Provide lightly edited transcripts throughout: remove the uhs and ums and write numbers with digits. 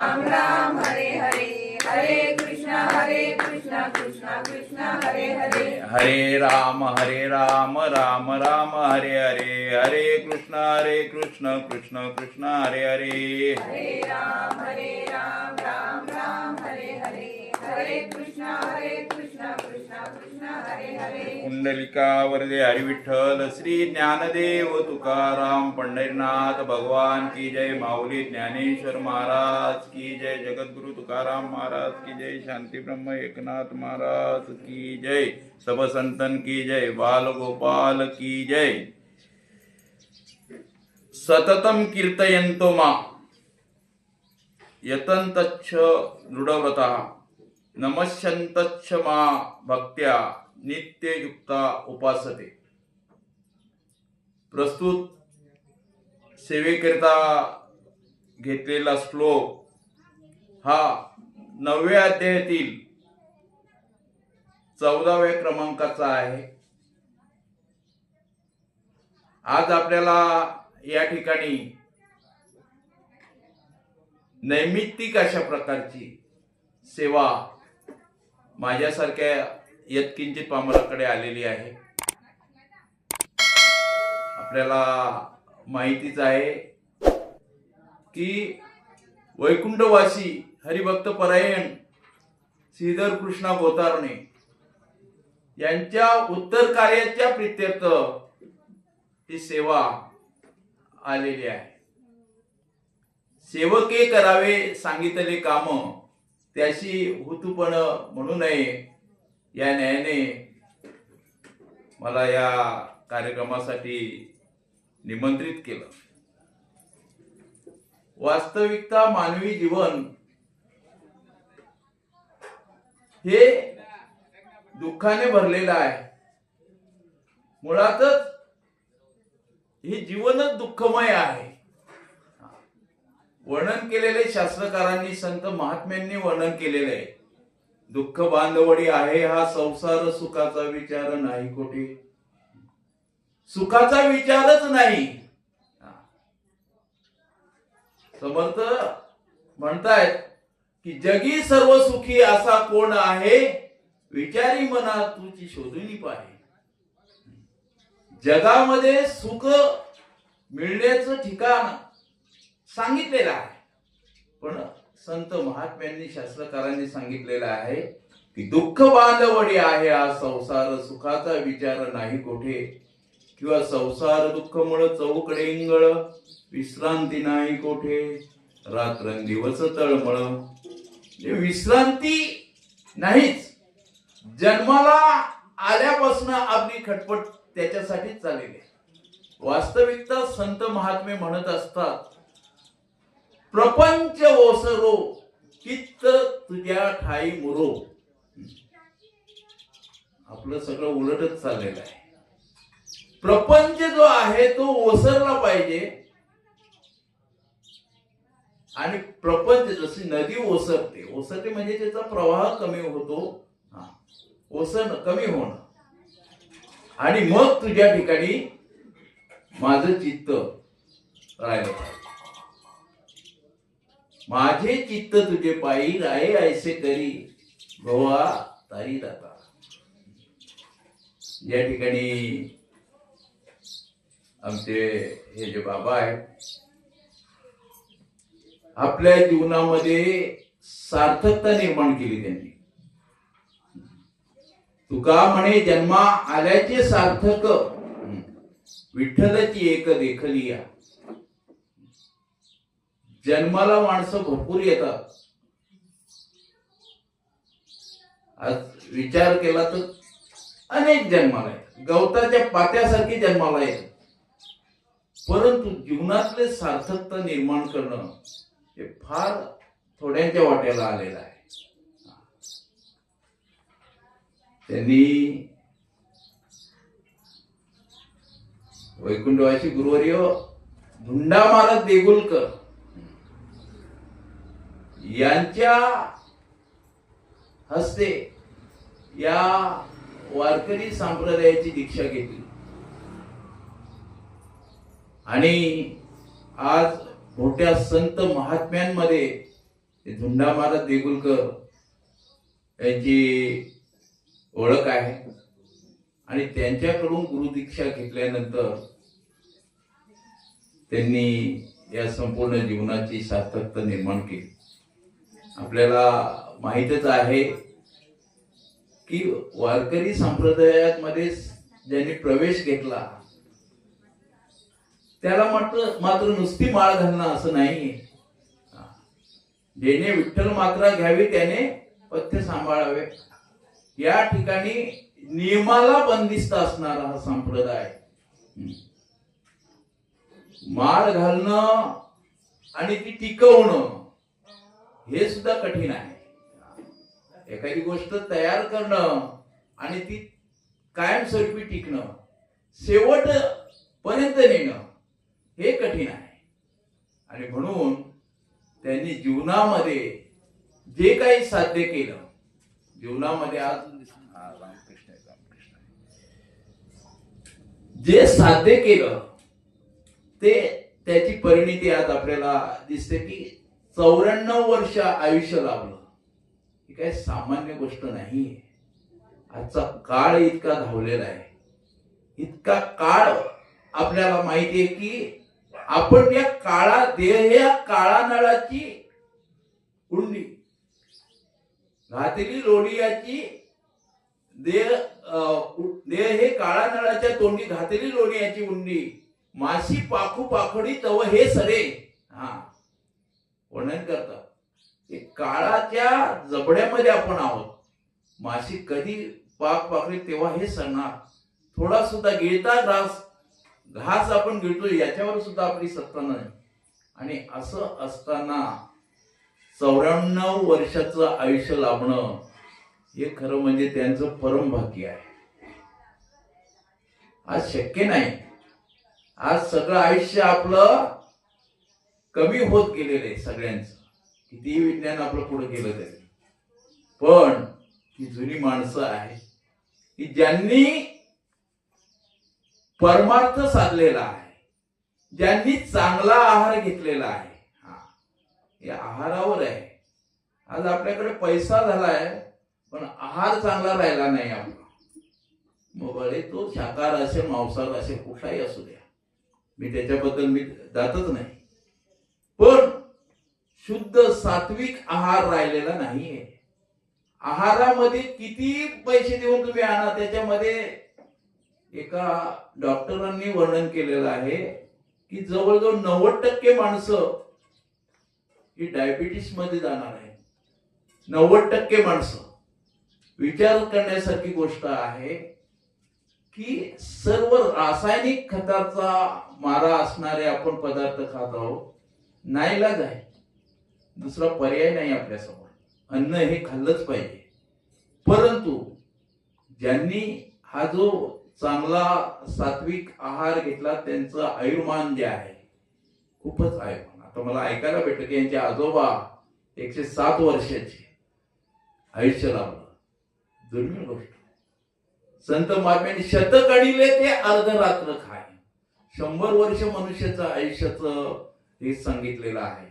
राम राम हरे हरे, हरे कृष्णा कृष्णा कृष्णा हरे हरे, हरे राम राम राम हरे हरे, हरे कृष्ण कृष्ण कृष्ण हरे हरे. हरे राम राम राम हरे हरे, हरे कृष्णा कृष्णा कृष्णा हरे हरे. कुंडलिका वरदे हरी विठ्ठल श्री ज्ञानदेव तुकाराम पंढरीनाथ भगवान की जय. माऊली ज्ञानेश्वर महाराज की जय. जगद्गुरु तुकाराम महाराज की जय. शांती ब्रह्म एकनाथ महाराज की जय. सब संतन की जय. बाल गोपाल की जय. सततम कीर्तयन्तो मा यतन्तच्छ दृढव्रतः नमस्यन्तच्छ मा भक्त्या नित्ययुक्ता उपासते. प्रस्तुत सेवेकरिता घेतलेला श्लोक हा 9व्या अध्यायातील 14व्या क्रमांकाचा आहे. आज आपल्याला या ठिकाणी नैमित्तिक अशा प्रकारची सेवा माझ्यासारख्या यत्किंचित पामराकडे आलेली आहे. आपल्याला माहितीच आहे की वैकुंठवासी हरिभक्त परायण श्रीधर कृष्णा गोतारणे यांच्या उत्तर कार्याच्या प्रित्यर्थ ही सेवा आलेली आहे. सेवके करावे सांगितले काम त्याशी हुतूपण म्हणू नये या न्यायाने मला या कार्यक्रमासाठी निमंत्रित केलं. वास्तविकता मानवी जीवन हे दुःखाने भरलेलं आहे. मुळातच हे जीवनच दुःखमय आहे. वर्णन केलेले शास्त्रकारांनी संत महात्म्यांनी वर्णन केलेले आहे. दुःख बांधवडी आहे हा संसार, सुखाचा विचार नाही कोठे. सुखाचा विचारच नाही. समर्थ म्हणतायत की जगी सर्व सुखी असा कोण आहे, विचारी मना तुझी शोधून पाहे. जगामध्ये सुख मिळण्याचं ठिकाण सांगितलेलं आहे, पण संत महात्म्यांनी शास्त्रकारांनी सांगितलेलं आहे की दुःख बांधवडी आहे हा संसार, सुखाचा विचार नाही कोठे. किंवा संसार दुःखमुळे चौकडे इंगळ, विश्रांती नाही कोठे. रात्रंदिवस तळमळ. विश्रांती नाहीच. जन्माला आल्यापासून आपली खटपट त्याच्यासाठीच चाललेली आहे. वास्तविकता संत महात्मे म्हणत असतात, प्रपंच ओसरो चित्त तुझ्या ठाई मुरो. आपलं सगळं उलटच चाललेलं आहे. प्रपंच जो आहे तो ओसरला पाहिजे. आणि प्रपंच जशी नदी ओसरते म्हणजे त्याचा प्रवाह कमी होतो. ओसरणं कमी होणं. आणि मग तुझ्या ठिकाणी माझं चित्त राहिलं पाहिजे. माझे चित्त तुझे पायी राये ऐसे करी भवा तारी दाता. या ठिकाणी आमचे हे जे बाबा आहेत, आपल्या जीवनामध्ये सार्थकता निर्माण केली त्यांनी. तुका म्हणे जन्मा आल्याचे सार्थक, विठ्ठलाची एक देखलिया. जन्माला माणसं भरपूर येतात. आज विचार केला तर अनेक जन्माला येतात. गवताच्या पात्यासारखी जन्माला येतात. परंतु जीवनातले सार्थकता निर्माण करणं हे फार थोड्यांच्या वाट्याला आलेलं आहे. त्यांनी वैकुंठवासी गुरुवर्य धुंडा महाराज देगुलकर यांच्या हस्ते या वारकरी संप्रदायाची दीक्षा घेतली. आणि आज मोठ्या संत महात्म्यांमध्ये ते झुंडा महाराज देगुलकर यांची ओळख आहे आणि त्यांच्याकडून गुरुदीक्षा घेतल्यानंतर त्यांनी या संपूर्ण जीवनाची सार्थकता निर्माण केली. आपल्याला माहीतच आहे की वारकरी संप्रदायामध्ये ज्यांनी प्रवेश घेतला त्याला मात्र नुसती माळ घालणं असं नाही. ज्याने विठ्ठल मात्रा घ्यावी त्याने पथ्य सांभाळावे. या ठिकाणी नियमाला बंदिस्त असणारा हा संप्रदाय. माळ घालणं आणि ती टिकवणं हे सुद्धा कठीण आहे. एखादी गोष्ट तयार करणं आणि ती कायमस्वरूपी टिकणं, शेवट पर्यंत नेणं हे कठीण आहे. आणि म्हणून त्यांनी जीवनामध्ये जे काही साध्य केलं, जीवनामध्ये आज जे साध्य केलं ते त्याची परिणिती आज आपल्याला दिसते की 94 वर्ष आयुष्य लाभलं. ही काही सामान्य गोष्ट नाहीये. आजचा काळ इतका धावलेला आहे, इतका काळ आपल्याला माहिती आहे की आपण या काळानळाची कुंडी घातली लोणियाची देह हे काळानळाच्या तोंडी घातली लोणियाची उंडी, माशी पाखू पाखडी तव हे सरे. वर्णन करतात काळाच्या जबड्यामध्ये आपण आहोत. माशी कधी पाक पाखडी तेव्हा हे सरणार. थोडा सुद्धा गिळता घास आपण गिळतो याच्यावर सुद्धा आपली सत्ता नाही. आणि असं असताना 94 वर्षाचं आयुष्य लाभणं हे खरं म्हणजे त्यांचं परम भाग्य आहे. आज शक्य नाही. आज सगळं आयुष्य आपलं कमी होत गेलेलं आहे सगळ्यांचं. कितीही विज्ञान आपलं पुढे गेलं तरी. पण ही जुनी माणसं आहे की ज्यांनी परमार्थ साधलेला आहे, ज्यांनी चांगला आहार घेतलेला आहे. या आहारावर आहे. आज आपल्याकडे पैसा झालाय पण आहार चांगला राहिला नाही आपला. मग भले तो शाकाहार असेल, मांसाहार असेल, कुठलाही असू द्या, मी त्याच्याबद्दल मी जातच नाही. पण शुद्ध सात्विक आहार राहिलेला नाहीये. आहारामध्ये किती पैसे देऊन तुम्ही आणा, त्याच्यामध्ये एका डॉक्टरांनी वर्णन केलेलं आहे की जवळजवळ 90% माणसं ही डायबिटीस मध्ये जाणार आहे. 90% माणसं. विचार करण्यासारखी गोष्ट आहे की सर्व रासायनिक खताचा मारा असणारे आपण पदार्थ खात आहोत. नाईलाज आहे, दुसरा पर्याय नाही आपल्यासमोर. अन्न हे खाल्लंच पाहिजे. परंतु ज्यांनी हा जो चांगला सात्विक आहार घेतला त्यांचं आयुर्मान जे आहे खूपच आयुर्मान. आता मला ऐकायला भेटलं की यांचे आजोबा 107 वर्षाचे आयुष्य लाभलं. दुर्मिळ गोष्ट. संत महात्म्यांनी शतकडिले ते अर्धरात्र खाय. 100 वर्ष मनुष्याचं आयुष्याचं हे सांगितलेलं आहे.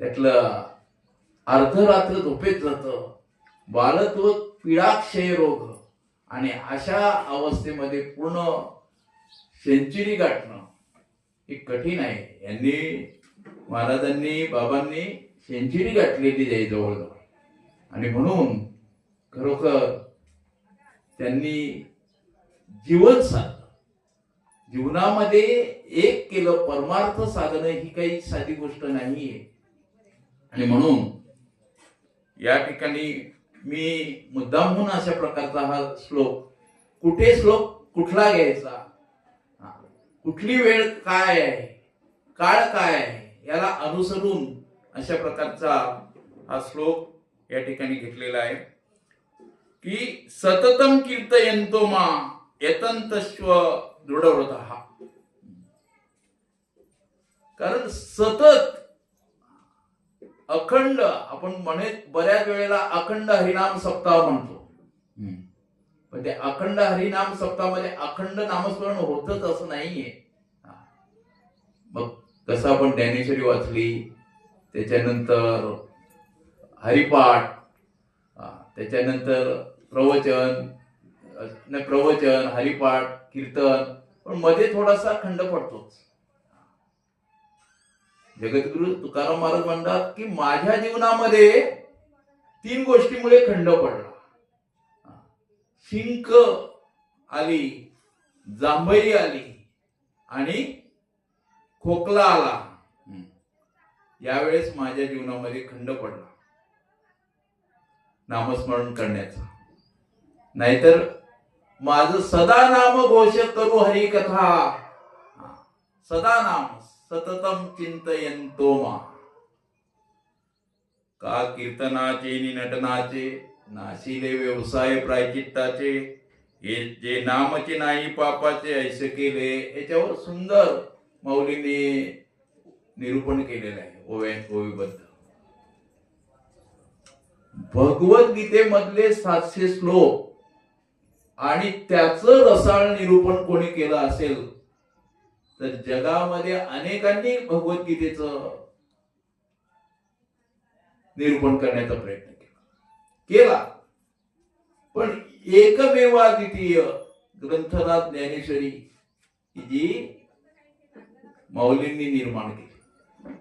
त्यातलं अर्धरात्र झोपेत जातं. बालत्व, पीडाक्षय रोग आणि अशा अवस्थेमध्ये पूर्ण सेंचुरी गाठणं हे कठीण आहे. यांनी महाराजांनी बाबांनी सेंचुरी गाठलेली आहे जवळजवळ. आणि म्हणून खरोखर त्यांनी जीवन साधलं. जीवनामध्ये एक केलं. परमार्थ साधणं ही काही साधी गोष्ट नाहीये. आणि म्हणून या ठिकाणी मी मुद्दामहून अशा प्रकारचा हा श्लोक कुठला घ्यायचा, कुठली वेळ काय आहे, काळ काय आहे, याला अनुसरून अशा प्रकारचा हा श्लोक या ठिकाणी घेतलेला आहे की सततम कीर्तयन्तो मा यतंतस्व दृढव्रतः. कारण सतत अखंड आपण बऱ्याच वेळेला अखंड हरिनाम सप्ताह म्हणतो. पण ते अखंड हरिनाम सप्ताहामध्ये अखंड नामस्मरण होतच असं नाहीये. मग कसं आपण ज्ञानेश्वरी वाचली, त्याच्यानंतर हरिपाठ, त्याच्यानंतर प्रवचन, हरिपाठ, कीर्तन, पण मध्ये थोडासा खंड पडतोच. जगद्गुरु तुकाराम महाराज म्हणतात की माझ्या जीवनामध्ये 3 गोष्टीमुळे खंड पडला. शिंक आली, जांभई आली आणि खोकला आला. यावेळेस माझ्या जीवनामध्ये खंड पडला नामस्मरण करण्याचा. नाहीतर माझं सदा नाम घोष करू हरी कथा, सदा नाम सततम चिंतयंतो मा. का कीर्तनाचे नि नटनाचे, नाशिले व्यवसाय प्रायचित्ताचे, हे जे नामचे नाही पापाचे ऐसे केले. याच्यावर सुंदर माऊलींनी निरूपण केलेलं आहे ओवीबद्ध. भगवद्गीतेमधले 700 श्लोक आणि त्याचं रसाळ निरूपण कोणी केलं असेल तर जगामध्ये अनेकांनी भगवद्गीतेचं निरूपण करण्याचा प्रयत्न केला, पण एकमेवाद्वितीय ग्रंथराज ज्ञानेश्वरी जी माऊलींनी निर्माण केली.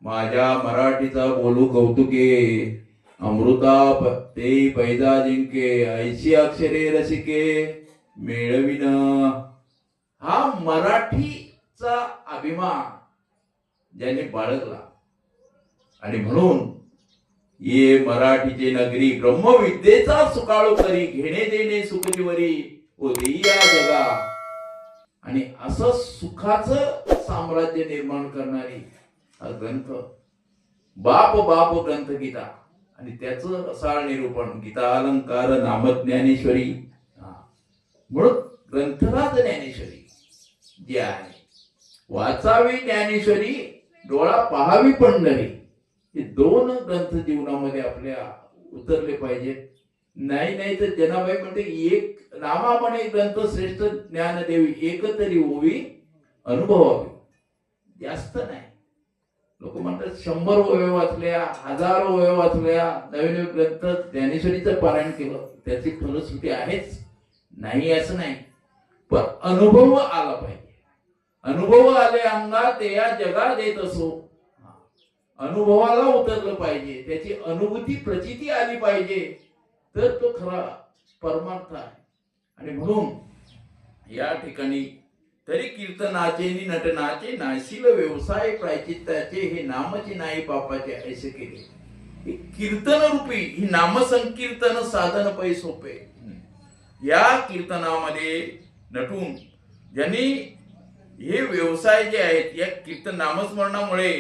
माझ्या मराठीचा बोलू कौतुके, अमृता ते पैदा जिंके, ऐशी अक्षरे रसिके मेळविन. हा मराठीचा अभिमान ज्याने बाळगला आणि म्हणून ये मराठीचे नगरी ब्रह्मविद्येचा सुकाळू करी, घेणे देणे सुखजीवरी ओ देईया जगा. आणि असं सुखाचं साम्राज्य निर्माण करणारी हा ग्रंथ बाप ग्रंथ गीता आणि त्याचं रसाळ निरूपण गीता अलंकार नामज्ञानेश्वरी. म्हणून ग्रंथराज ज्ञानेश्वरी जी आहे, वाचावी ज्ञानेश्वरी, डोळा पहावी पंढरी, हे 2 ग्रंथ जीवनामध्ये आपल्या उतरले पाहिजेत. नाही तर जनाबाई म्हणते एक नामा म्हणे ग्रंथ श्रेष्ठ ज्ञानदेवी, एक तरी ओवी अनुभवावी. जास्त नाही. लोक म्हणतात 100 ओव्या वाचल्या, 1000 ओव्या वाचल्या, नवीन ग्रंथ ज्ञानेश्वरीचं पारायण केलं, त्याची फलश्रुती आहेच, नाही असं नाही. पण अनुभव आला पाहिजे. अनुभव आले अंगात या जगात येत असो, अनुभवाला उतरलं पाहिजे, त्याची अनुभूती प्रचिती आली पाहिजे, तर तो खरा परमार्थ आहे. आणि म्हणून या ठिकाणी तरी कीर्तनाचे नि नटनाचे, नाशील व्यवसाय प्रायचित्ताचे, हे नामचे नाही पापाचे ऐसे केले. हे कीर्तन रूपी ही नामसंकीर्तन साधन पै सोपे. या कीर्तनामध्ये नटून ज्यांनी हे व्यवसाय जे आहेत, या कीर्तन नामस्मरणामुळे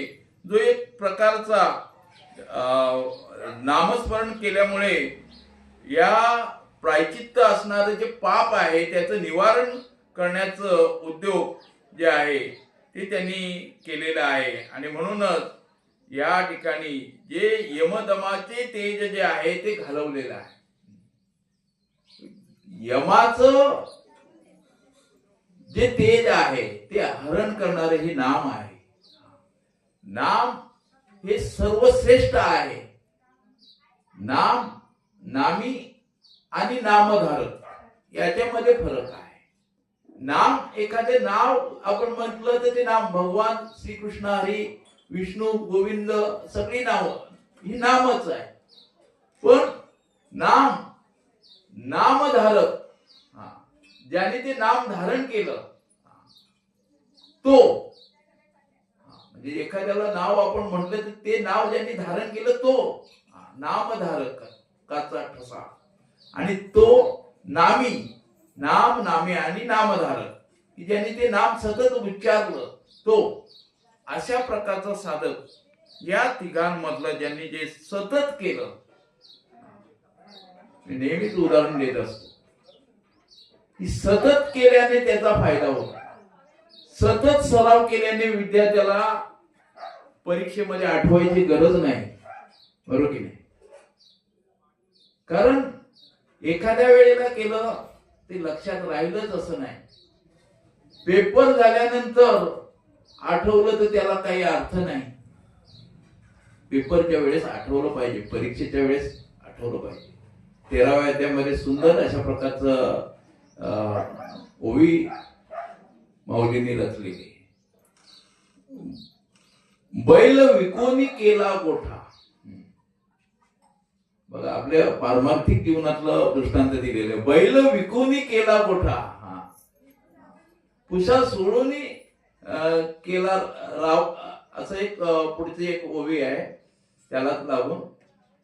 जो एक प्रकारचा नामस्मरण केल्यामुळे या प्रायचित्त असणारे जे पाप आहे त्याचं निवारण करण्याचं उद्योग जे आहे ते त्यांनी केलेलं आहे. आणि म्हणूनच या ठिकाणी जे यमदमाचे तेज जे आहे ते घालवलेलं आहे. यमाचं जे तेज आहे ते हरण करणारे हे नाम आहे. नाम हे सर्वश्रेष्ठ आहे. नाम, नामी आणि नामधारक याच्यामध्ये फरक आहे. नाम, एखादे नाव आपण म्हटलं तर ते नाम भगवान श्रीकृष्ण, हरी, विष्णू, गोविंद, सगळी नाव ही नामच आहे. पण नाम, नामधारक, ज्याने ते नाम धारण केलं तो, म्हणजे एखाद्याला नाव आपण म्हटलं तर ते नाव ज्यांनी धारण केलं तो नामधारक, काचा ठसा. आणि तो नामी, नाम, नामे आणि नामधारक, की ज्यांनी ते नाम सतत उच्चारलं तो. अशा प्रकारचा साधक या तिघांमधलं ज्यांनी जे सतत केलं, मी नेहमीच उदाहरण देत असतो की सतत केल्याने त्याचा फायदा होतो. सतत सराव केल्याने विद्यार्थ्याला परीक्षेमध्ये आठवायची गरज नाही, बरोबर की नाही? कारण एखाद्या वेळेला केलं ते लक्षात राहिलंच असं नाही. पेपर झाल्यानंतर आठवलं तर त्याला काही अर्थ नाही. पेपरच्या वेळेस आठवलं पाहिजे, परीक्षेच्या वेळेस आठवलं पाहिजे. 13व्या अध्यायामध्ये सुंदर अशा प्रकारचं ओवी माऊलींनी रचलेली. बैल विकोनी केला गोठा. बघा आपल्या पारमार्थिक जीवनातलं दृष्टांत दिलेलं. बैल विकोनी केला गोठा. पुषा सोडून केला राव, असं एक पुढची एक ओवी आहे, त्यालाच लागून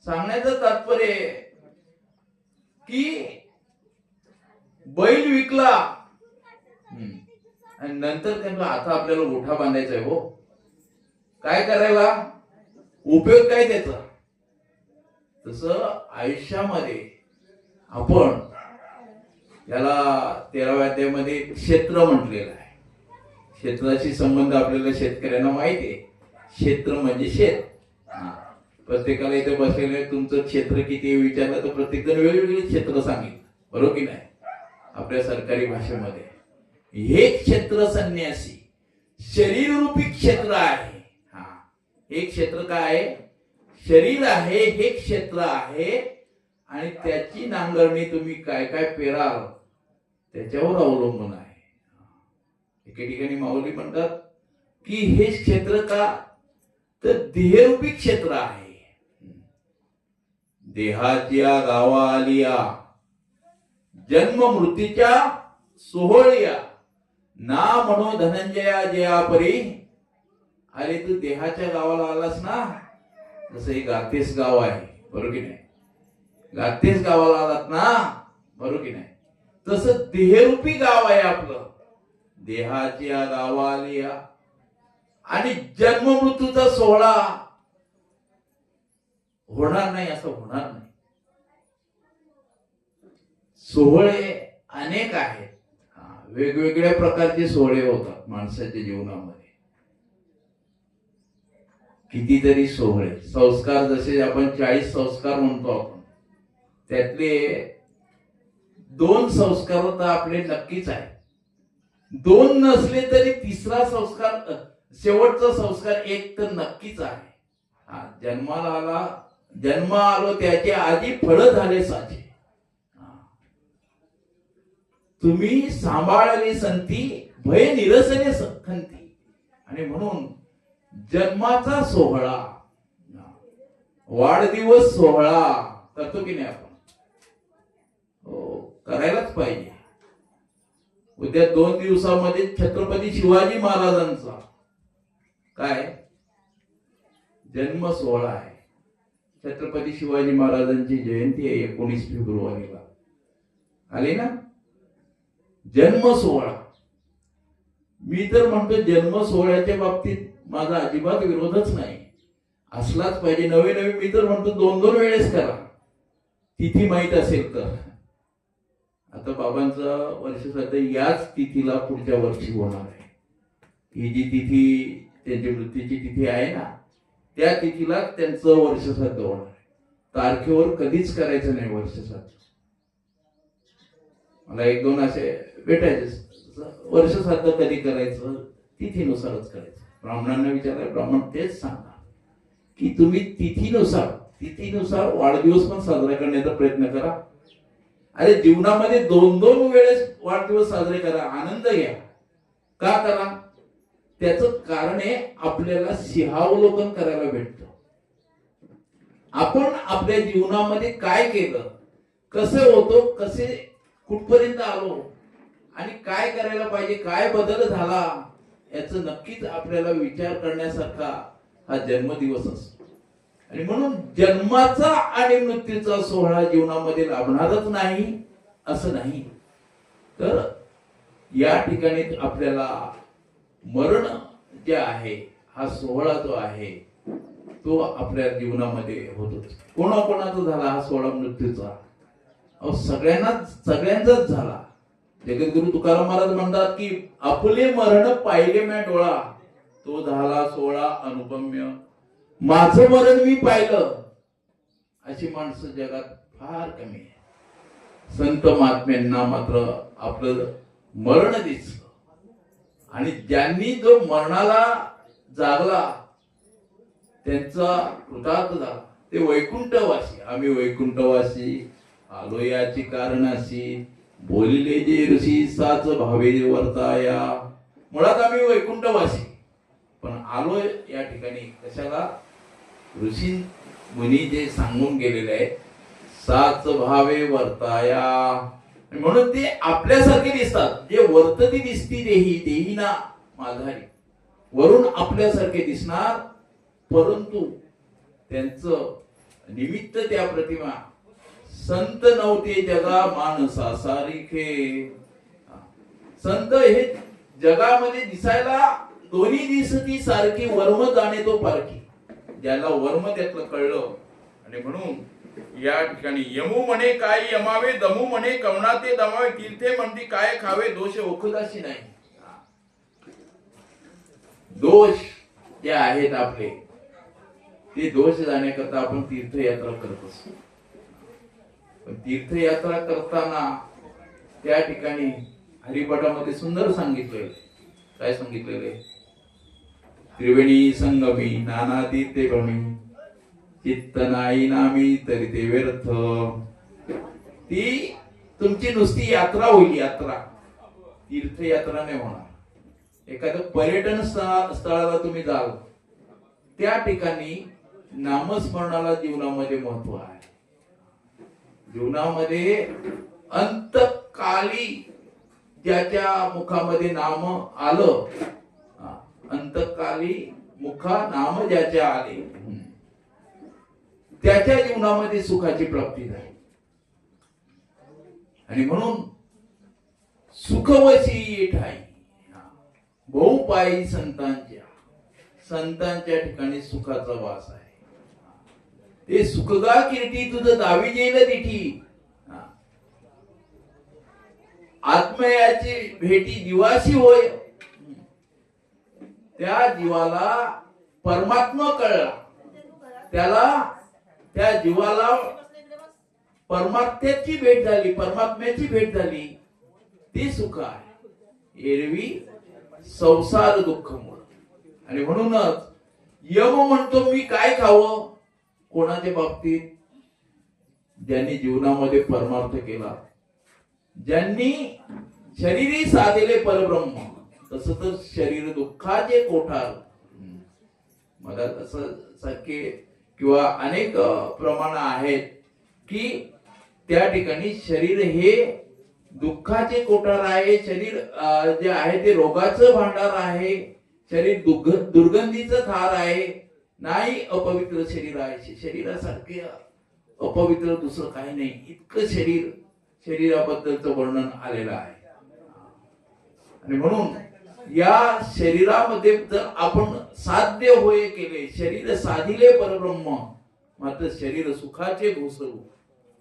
सांगण्याचं तात्पर्य की बैल विकला आणि नंतर त्यांना आता आपल्याला गोठा बांधायचा आहे. हो, काय करायला, उपयोग काय त्याचा. तसं आयुष्यामध्ये आपण याला 13व्या अध्यायामध्ये क्षेत्र म्हटलेलं आहे. क्षेत्राशी संबंध आपल्याला शेतकऱ्यांना माहिती आहे. क्षेत्र म्हणजे शेत. प्रत्येकाला इथे बसलेले तुमचं क्षेत्र किती विचारलं तर प्रत्येक जण वेगवेगळे क्षेत्र सांगितलं, बरोबर की नाही. आपल्या सरकारी भाषेमध्ये हे क्षेत्र संन्यासी शरीर रूपी क्षेत्र आहे. हे क्षेत्र काय आहे, शरीर आहे, हे क्षेत्र आहे. आणि त्याची नांगरणी तुम्ही काय काय पेराल त्याच्यावर अवलंबून आहे. एके ठिकाणी माऊली म्हणतात की हे क्षेत्र का, तर देहरूपी क्षेत्र आहे. देहाच्या गावा आलिया जन्म मृत्यूच्या सोहळिया ना म्हणो धनंजया जया परी. अरे तू देहाच्या गावाला आलास ना, जसं हे गातेस गाव आहे, बरोबर की नाही. गातेस गावाला आलात ना, बरोबर की नाही. तसं देहरूपी गाव आहे आपलं. देहाच्या गावालिया आणि जन्म मृत्यूचा सोहळा होणार नाही असं होणार नाही. सोहळे अनेक आहेत. वेगवेगळ्या प्रकारचे सोहळे होतात माणसाच्या जीवनामध्ये. कितीतरी सोहळे, संस्कार, जसे आपण 40 संस्कार म्हणतो आपण, त्यातले 2 संस्कार तर आपले नक्कीच आहेत. 2 नसले तरी तिसरा संस्कार, शेवटचा संस्कार एक तर नक्कीच आहे. जन्म आलो त्याचे आधी फळ झाले साचे. तुम्ही सांभाळली संती भय निरसने सखंती. आणि म्हणून जन्माचा सोहळा, वाढदिवस सोहळा करतो की नाही आपण, हो करायलाच पाहिजे. उद्या 2 दिवसामध्ये छत्रपती शिवाजी महाराजांचा काय जन्म सोहळा आहे. छत्रपती शिवाजी महाराजांची जयंती आहे 19 फेब्रुवारीला. आली ना जन्म सोहळा. मी तर म्हणतो जन्म सोहळ्याच्या बाबतीत माझा अजिबात विरोधच नाही, असलाच पाहिजे. नवे नवे मी तर म्हणतो 2-2 वेळेस करा, तिथी माहित असेल तर. आता बाबांचं वर्षश्राद्ध याच तिथीला पुढच्या वर्षी होणार आहे. ही जी तिथी त्यांची मृत्यूची तिथी आहे ना, त्या तिथीला त्यांचं वर्षश्राद्ध होणार आहे. तारखेवर कधीच करायचं नाही वर्षश्राद्ध. मला 1-2 असे भेटायचे, वर्षश्राद्ध कधी करायचं तिथीनुसारच करायचं. ब्राह्मणांना विचारलं, ब्राह्मण तेच सांगा की तुम्ही तिथीनुसार वाढदिवस पण साजरा करण्याचा प्रयत्न करा. अरे जीवनामध्ये 2-2 वेळेस वाढदिवस साजरे करा, आनंद घ्या. का करा, त्याचं कारण आहे आपल्याला सिंहावलोकन करायला भेटतं. आपण आपल्या जीवनामध्ये काय केलं, कसं होतो, कसे कुठपर्यंत आलो आणि काय करायला पाहिजे, काय बदल झाला, याचं नक्कीच आपल्याला विचार करण्यासारखा हा जन्मदिवस असतो. आणि म्हणून जन्माचा आणि मृत्यूचा सोहळा जीवनामध्ये लाभणारच नाही असं नाही. तर या ठिकाणी आपल्याला मरण जे आहे, हा सोहळा जो आहे तो आपल्या जीवनामध्ये होतो. कोणाकोणाचा झाला हा सोहळा मृत्यूचा, सगळ्यांचाच झाला. जगद्गुरु तुकाराम महाराज म्हणतात की आपले मरण पाहिले म्या डोळा, तो झाला सोहळा अनुपम्य. माझं मरण मी पाहिलं, अशी माणसं जगात फार कमी आहे. संत महात्म्यांना मात्र आपलं मरण दिसलं. आणि ज्यांनी जो मरणाला जागला त्यांचा कृतार्थ झाला. ते वैकुंठवासी, आम्ही वैकुंठवासी आलो याची कारणाशी, बोलिले जे ऋषी साच भावे वर्ताया. मुळात आम्ही वैकुंठवासी, पण आलो या ठिकाणी कशाला? ऋषी मुनी जे सांगून गेलेले आहे, साच भावे वर्ताया. म्हणून ते आपल्यासारखे दिसतात. जे वर्तती दिसती देही, देही ना माघारी, वरून आपल्यासारखे दिसणार, परंतु त्यांचं निमित्त त्या प्रतिमा. संत नव्हते जगा माणसा सारिखे. संत हे जगामध्ये दिसायला दोन्ही दिसती सारखी, वर्म जाणे तो पारखी. ज्याला वर्म त्यातलं कळलं. आणि म्हणून या ठिकाणी यमू म्हणे काय यमावे, दमू म्हणे कवना ते दमावे, तीर्थे म्हणती काय खावे, दोष ओखदाशी नाही. दोष जे आहेत आपले, ते दोष जाण्याकरता आपण तीर्थयात्रा करत असतो. पण तीर्थयात्रा करताना त्या ठिकाणी हरिपाठामध्ये सुंदर सांगितलेलं. काय सांगितलेलं आहे? त्रिवेणी संगमी नाना तीर्थे भ्रमी, चित्त नाही नामी तरी ते व्यर्थ. ती तुमची नुसती यात्रा होईल, यात्रा, तीर्थयात्रा नाही होणार. एखादं पर्यटन स्थळाला तुम्ही जाल, त्या ठिकाणी नामस्मरणाला जीवनामध्ये महत्व आहे. जीवनामध्ये अंतकाली ज्याच्या मुखामध्ये नाम आलं, अंतकाली मुखा नाम ज्याच्या आले, त्याच्या जीवनामध्ये सुखाची प्राप्ती झाली. आणि म्हणून सुखवशी ठाई बहुपायी संतांच्या, संतांच्या ठिकाणी सुखाचा वास आहे. ते सुखगा कीर्ती तुझं दावी जेल दिठी. आत्मयाची भेटी जीवाशी होय. त्या जीवाला परमात्मा कळला, त्याला, त्या जीवाला परमात्म्याची भेट झाली, परमात्म्याची भेट झाली, ती सुख आहे. एरवी संसार दुःख मूळ. आणि म्हणूनच यम म्हणतो मी काय खावं? कोणाच्या बाबतीत? ज्यांनी जीवनामध्ये परमार्थ केला, ज्यांनी शरीरी साधले परब्रह्म. तस तर शरीर दुःखाचे कोठार. मला तसं सारखे किंवा अनेक प्रमाण आहेत की त्या ठिकाणी शरीर हे दुःखाचे कोठार आहे. शरीर जे आहे ते रोगाचं भांडार आहे. शरीर दुर्गंधीचं थार आहे. नाही अपवित्र शरीर आहे. शरीरासारखे अपवित्र दुसरं काही नाही. इतकं शरीराबद्दलचं वर्णन आलेलं आहे. आणि म्हणून या शरीरामध्ये जर आपण साध्य होय केले, शरीर साधिले परब्रह्म, मात्र शरीर सुखाचे घोसरू.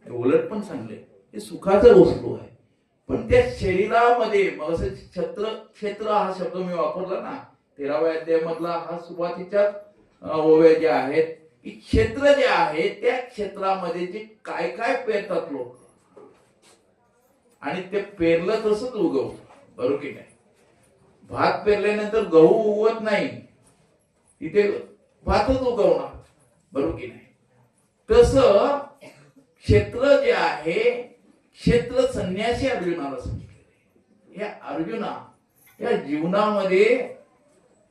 उलट पण सांगले हे सुखाचं घोसरू आहे. पण त्या शरीरामध्ये मग असं क्षेत्र हा शब्द मी वापरला ना 13व्या अध्यायामधला, हा सुरुवातीच्या ओव्या ज्या आहेत की क्षेत्र जे आहे त्या क्षेत्रामध्ये जे काय काय पेरतात लोक, आणि ते पेरलं तसंच उगवतं. बरोबर की नाही? भात पेरल्यानंतर गहू उगवत नाही, तिथे भातच उगवणार. बरोबर की नाही? तसं क्षेत्र जे आहे, क्षेत्र संन्यासी अर्जुनाला सांगितले. या अर्जुना, या जीवनामध्ये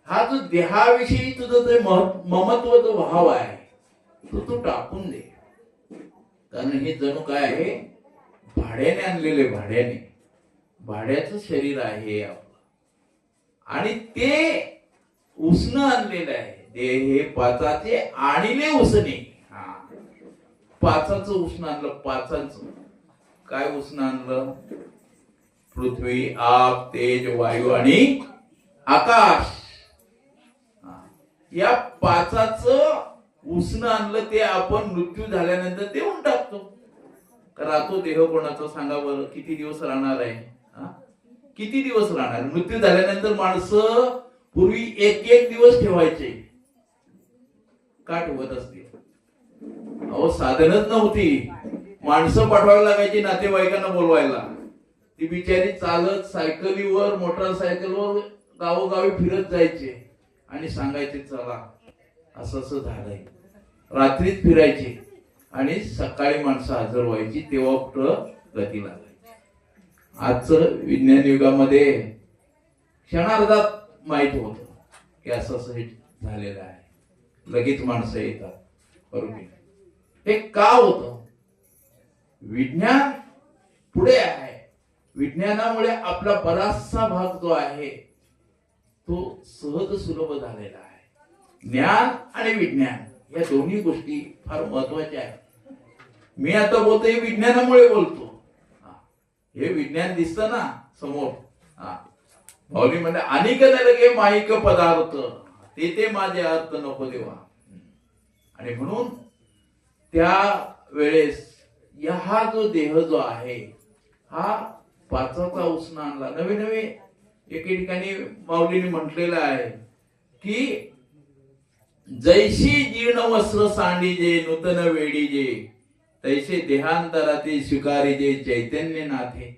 हा जो देहाविषयी तुझं जे ममत्व जो भाव आहे तो तू टाकून दे. कारण हे जणू काय आहे, भाड्याने आणलेले, भाड्याचं शरीर आहे आपलं. आणि ते उसणं आणलेलं आहे. देह हे पाचाचे आणले उसणे. पाचाचं उष्ण आणलं. पाचाचं काय उष्ण आणलं? पृथ्वी, आप, तेज, वायू आणि आकाश. या पाचाचं उष्ण आणलं. ते आपण मृत्यू झाल्यानंतर देऊन टाकतो. राहतो देह कोणाचा सांगा बरं? किती दिवस राहणार आहे? किती दिवस राहणार? मृत्यू झाल्यानंतर माणसं पूर्वी एक दिवस ठेवायचे. का ठेवत असतील? अहो साधनच नव्हती. माणसं पाठवायला लागायची नातेवाईकांना बोलवायला. ती बिचारी चालत सायकलीवर, मोटरसायकलवर गावोगावी फिरत जायचे आणि सांगायचे चला असं असं झालंय. रात्रीच फिरायचे आणि सकाळी माणसं हजर व्हायची, तेव्हा कुठं गती लागायची. आजचं विज्ञान युगामध्ये क्षणार्धात माहित होत की असं असं हे झालेलं आहे, लगेच माणसं येतात. बरोबर, हे का होतं? विज्ञान पुढे आहे. विज्ञानामुळे आपला बराचसा भाग जो आहे तो सहज सुलभ झालेला आहे. ज्ञान आणि विज्ञान या दोन्ही गोष्टी फार महत्वाच्या आहेत. मी आता बोलतोय विज्ञानामुळे बोलतो. हे विज्ञान दिसतं ना समोर. भावली म्हणजे अनेक नरके माईक पदार्थ ते माझे अर्थ नको देवा. आणि म्हणून त्या वेळेस हा जो देह जो आहे हा पाचाचा उसना आणला. नवे नवे एके ठिकाणी माऊलीने म्हटलेलं आहे की जैशी जीर्ण वस्त्र सांडीजे नूतन वेडीजे तैसे देहांतराते स्वीकारीजे चैतन्य नाथे.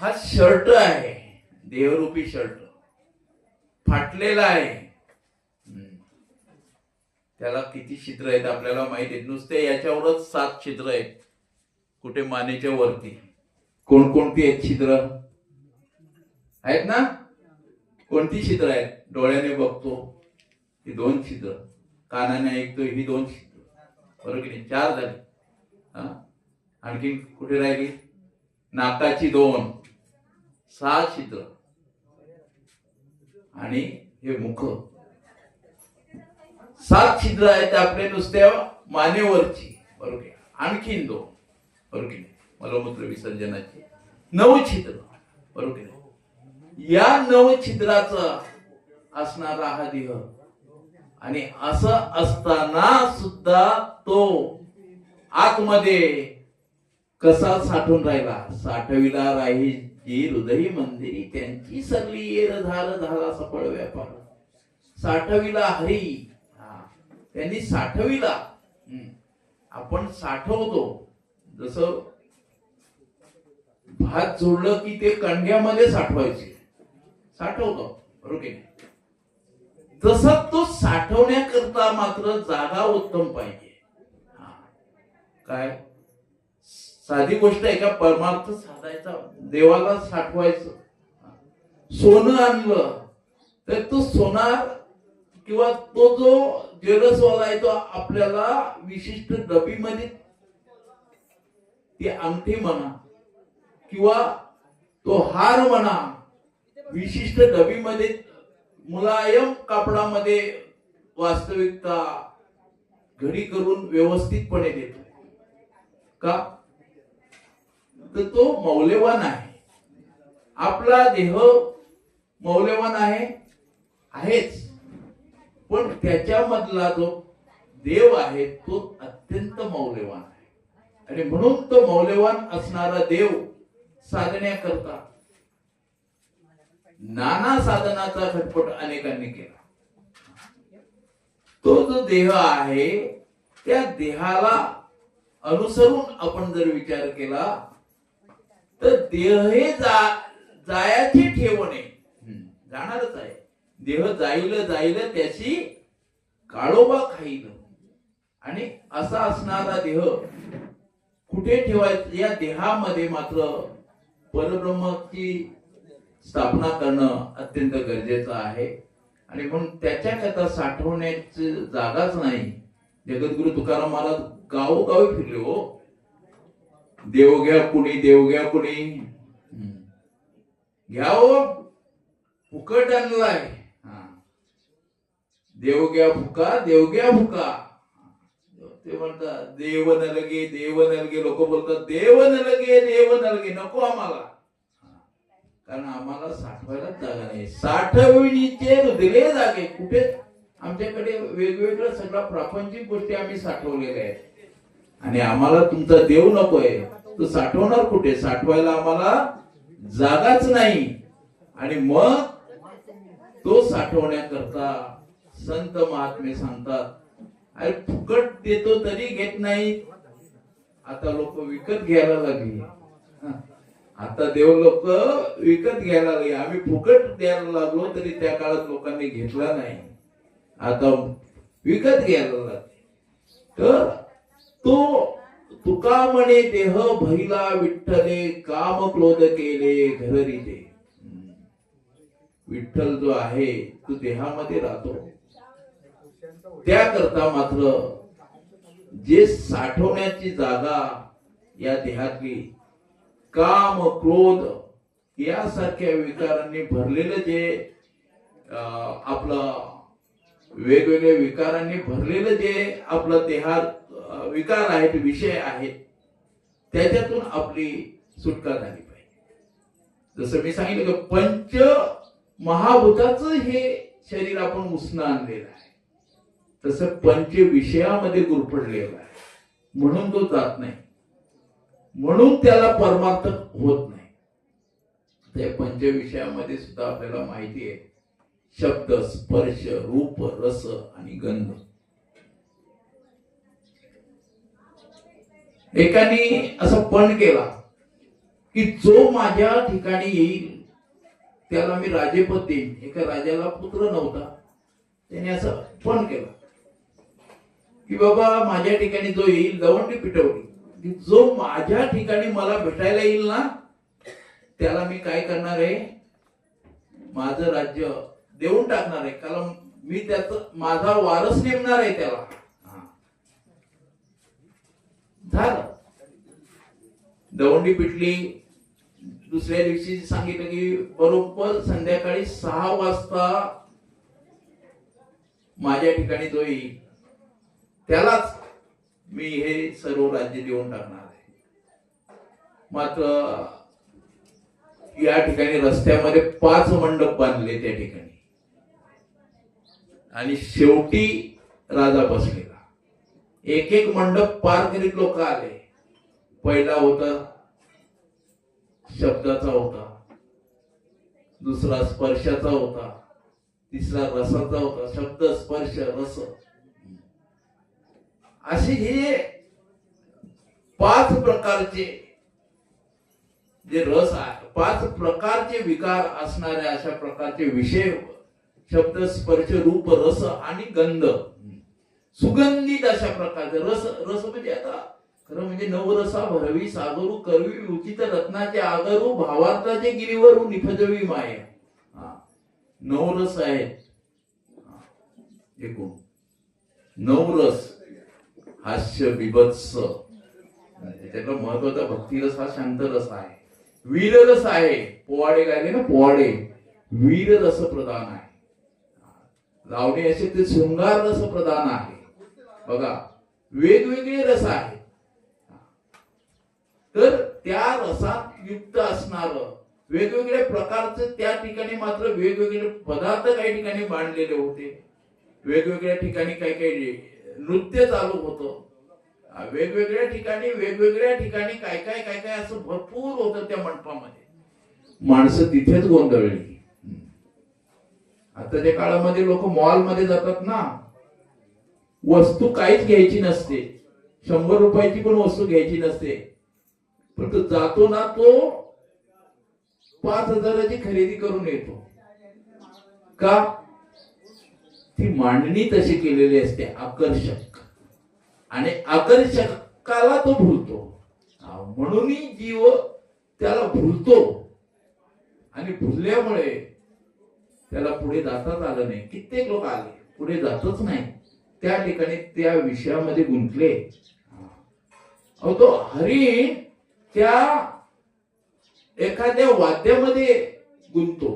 हा शर्ट आहे, देहरूपी शर्ट फाटलेला आहे. त्याला किती छिद्र आहेत आपल्याला माहिती आहेत. नुसते याच्यावरच 7 छिद्र आहेत. कुठे मानेच्या वरती कोणकोणती आहेत छिद्र आहेत ना? कोणती छिद्र आहेत? डोळ्याने बघतो ही 2 छिद्र, कानाने ऐकतो ही 2 छिद्र, बरोबर की नाही? 4 झाली. आणखी कुठे राहिली? नाकाची 2, 6 छिद्र आणि हे मुख 7 छिद्र आहेत आपले नुसत्या मानेवरची, बरोबर. आणखीन 2, बरोबर की नाही? मलमूत्र विसर्जनाची 9 छिद्र, बरोबर की नाही? या 9 छिद्राचा असणारा हा देह आणि असं असताना सुद्धा तो आतमध्ये कसा साठून राहिला. साठविला राही जी हृदयी मंदिरी त्यांची सरली येर झार झाला सफळ व्यापार. साठविला हरी, त्यांनी साठविला. आपण साठवतो, जसं भात जोडलं की ते कणग्यामध्ये साठवायचे, साठवतो, बरोबर की नाही? तसं तो साठवण्याकरता मात्र जागा उत्तम पाहिजे. काय साधी गोष्ट आहे का? परमार्थ साधायचा, देवाला साठवायचं. सोनं आणलं तर तो सोनार किंवा तो जो ज्वेलर्सवाला आहे तो आपल्याला विशिष्ट डबीमध्ये ती अंगठी म्हणा किंवा तो हार म्हणा विशिष्ट डबीमध्ये मुलायम कापडामध्ये वास्तविकता घडी करून व्यवस्थितपणे देतो. का? तर तो मौल्यवान आहे. आपला देह मौल्यवान आहेच, पण त्याच्यामधला जो देव आहे तो अत्यंत मौल्यवान आहे. आणि म्हणून तो मौल्यवान असणारा देव साधण्याकरता नाना साधनाचा खटपट अनेकांनी केला. तो जो देह आहे त्या देहाला अनुसरून आपण जर विचार केला तर देह हे जायाची ठेवणे जाणारच आहे. देह जाईल त्याची काळोबा खाईल. आणि असा असणारा देह कुठे ठेवायचा? या देहामध्ये मात्र परब्रह्माची स्थापना करणं अत्यंत गरजेचं आहे. आणि म्हणून त्याच्याकरता साठवण्याची जागाच नाही. जगद्गुरु तुकाराम महाराज गावोगावी फिरले. हो, देव घ्या कुणी, देव घ्या कुणी, घ्या हो फुकट आणलाय. देव घ्या फुका, देव घ्या फुका. ते म्हणतात देव न लगे, देव न लगे. लोक बोलतात देव न लगे, देव न लगे. नको आम्हाला, कारण आम्हाला साठवायलाच जागा नाही. साठवणीचे रुधले जागे कुठे? आमच्याकडे वेगवेगळं सगळं प्रापंचिक गोष्टी आम्ही साठवलेल्या आहेत. आणि आम्हाला तुमचा देव नकोय, तो साठवणार कुठे? साठवायला आम्हाला जागाच नाही. आणि मग तो साठवण्याकरता संत महात्मे सांगतात अरे फुकट देतो तरी घेत नाही. आता लोक विकत घ्यायला लागली. आता देव लोक विकत घ्यायला लागले. आम्ही फुकट द्यायला लागलो तरी त्या काळात लोकांनी घेतला नाही. आता विकत घ्यायला लागते. तर तो तुका म्हणे देह भैला विठ्ठले काम क्रोध केले घररीते. विठ्ठल जो आहे तो देहामध्ये राहतो, त्याकरता मात्र जे साठवण्याची जागा या देहातली काम क्रोध यासारख्या विकारांनी भरलेलं जे आपलं वेगवेगळ्या विकारांनी भरलेलं जे आपलं देहात विकार आहेत, विषय आहेत, त्याच्यातून आपली सुटका झाली पाहिजे. जसं मी सांगितलं की पंच महाभूताचं हे शरीर आपण उसणं आणलेलं आहे, तसं पंच विषयामध्ये गुरफडलेलं आहे, म्हणून तो जात नाही, म्हणून त्याला परमार्थ होत नाही. त्या पंच विषयामध्ये सुद्धा आपल्याला माहिती आहे, शब्द, स्पर्श, रूप, रस आणि गंध. एकाने असं पण केला की जो माझ्या ठिकाणी येईल त्याला मी राजेपद देईन. एका राजाला पुत्र नव्हता, त्याने असं पण केलं की बाबा माझ्या ठिकाणी जो येईल, दवंडी पिटवली की जो माझ्या ठिकाणी मला भेटायला येईल ना त्याला मी काय करणार आहे, माझं राज्य देऊन टाकणार आहे, कारण मी त्याचा माझा वारस नेमणार आहे त्याला. झालं, दवंडी पिटली. दुसऱ्या दिवशी सांगितलं की बरोबर संध्याकाळी 6 वाजता माझ्या ठिकाणी जो येईल त्यालाच मी हे सर्व राज्य देऊन टाकणार आहे. मात्र या ठिकाणी रस्त्यामध्ये 5 मंडप बांधले त्या ठिकाणी, आणि शेवटी राजा बसलेला. एक एक मंडप पार करीत लोक आले. पहिला होता शब्दाचा होता, दुसरा स्पर्शाचा होता, तिसरा रसाचा होता. शब्द, स्पर्श, रस असे हे 5 प्रकारचे जे रस आहे, 5 प्रकारचे विकार असणारे अशा प्रकारचे विषय, शब्द, स्पर्श, रूप, रस आणि गंध, सुगंधित अशा प्रकारचे रस. रस म्हणजे आता खरं म्हणजे नवरसा भरवी सागरू करवी उचित रत्नाचे आगरू भावार्थाचे गिरीवरू निफजवी माया. नवरस आहेत एकूण. नवरस, हास्य, विभत्स, त्याचा महत्वाचा भक्तिरस हा शांत रस आहे. वीररस आहे, पोवाडे गायले ना, पोवाडे वीर रस प्रधान आहे. लावणी असे ते शृंगार रस प्रधान आहे. बघा, वेगवेगळे रस आहेत. तर त्या रसात युक्त असणार वेगवेगळ्या प्रकारचे त्या ठिकाणी मात्र वेगवेगळे पदार्थ काही ठिकाणी मांडलेले होते. वेगवेगळ्या ठिकाणी काही काही नृत्य चालू होतं. वेगवेगळ्या ठिकाणी काय काय असं भरपूर होतं त्या मंडपामध्ये. माणसं तिथेच गोंधळली. आताच्या काळामध्ये लोक मॉल मध्ये जातात ना, वस्तू काहीच घ्यायची नसते, 100 रुपयाची पण वस्तू घ्यायची नसते, पण तो जातो ना, तो 5,000ची खरेदी करून येतो. का? ती मांडणी तशी केलेली असते आकर्षक, आणि आकर्षकाला तो भुलतो. म्हणून जीव त्याला भुलतो, आणि भुलल्यामुळे त्याला पुढे जाताच आलं नाही. कित्येक लोक आले, पुढे जातच नाही, त्या ठिकाणी त्या विषयामध्ये गुंतले. तो हरिण त्या एखाद्या वाद्यामध्ये गुंततो,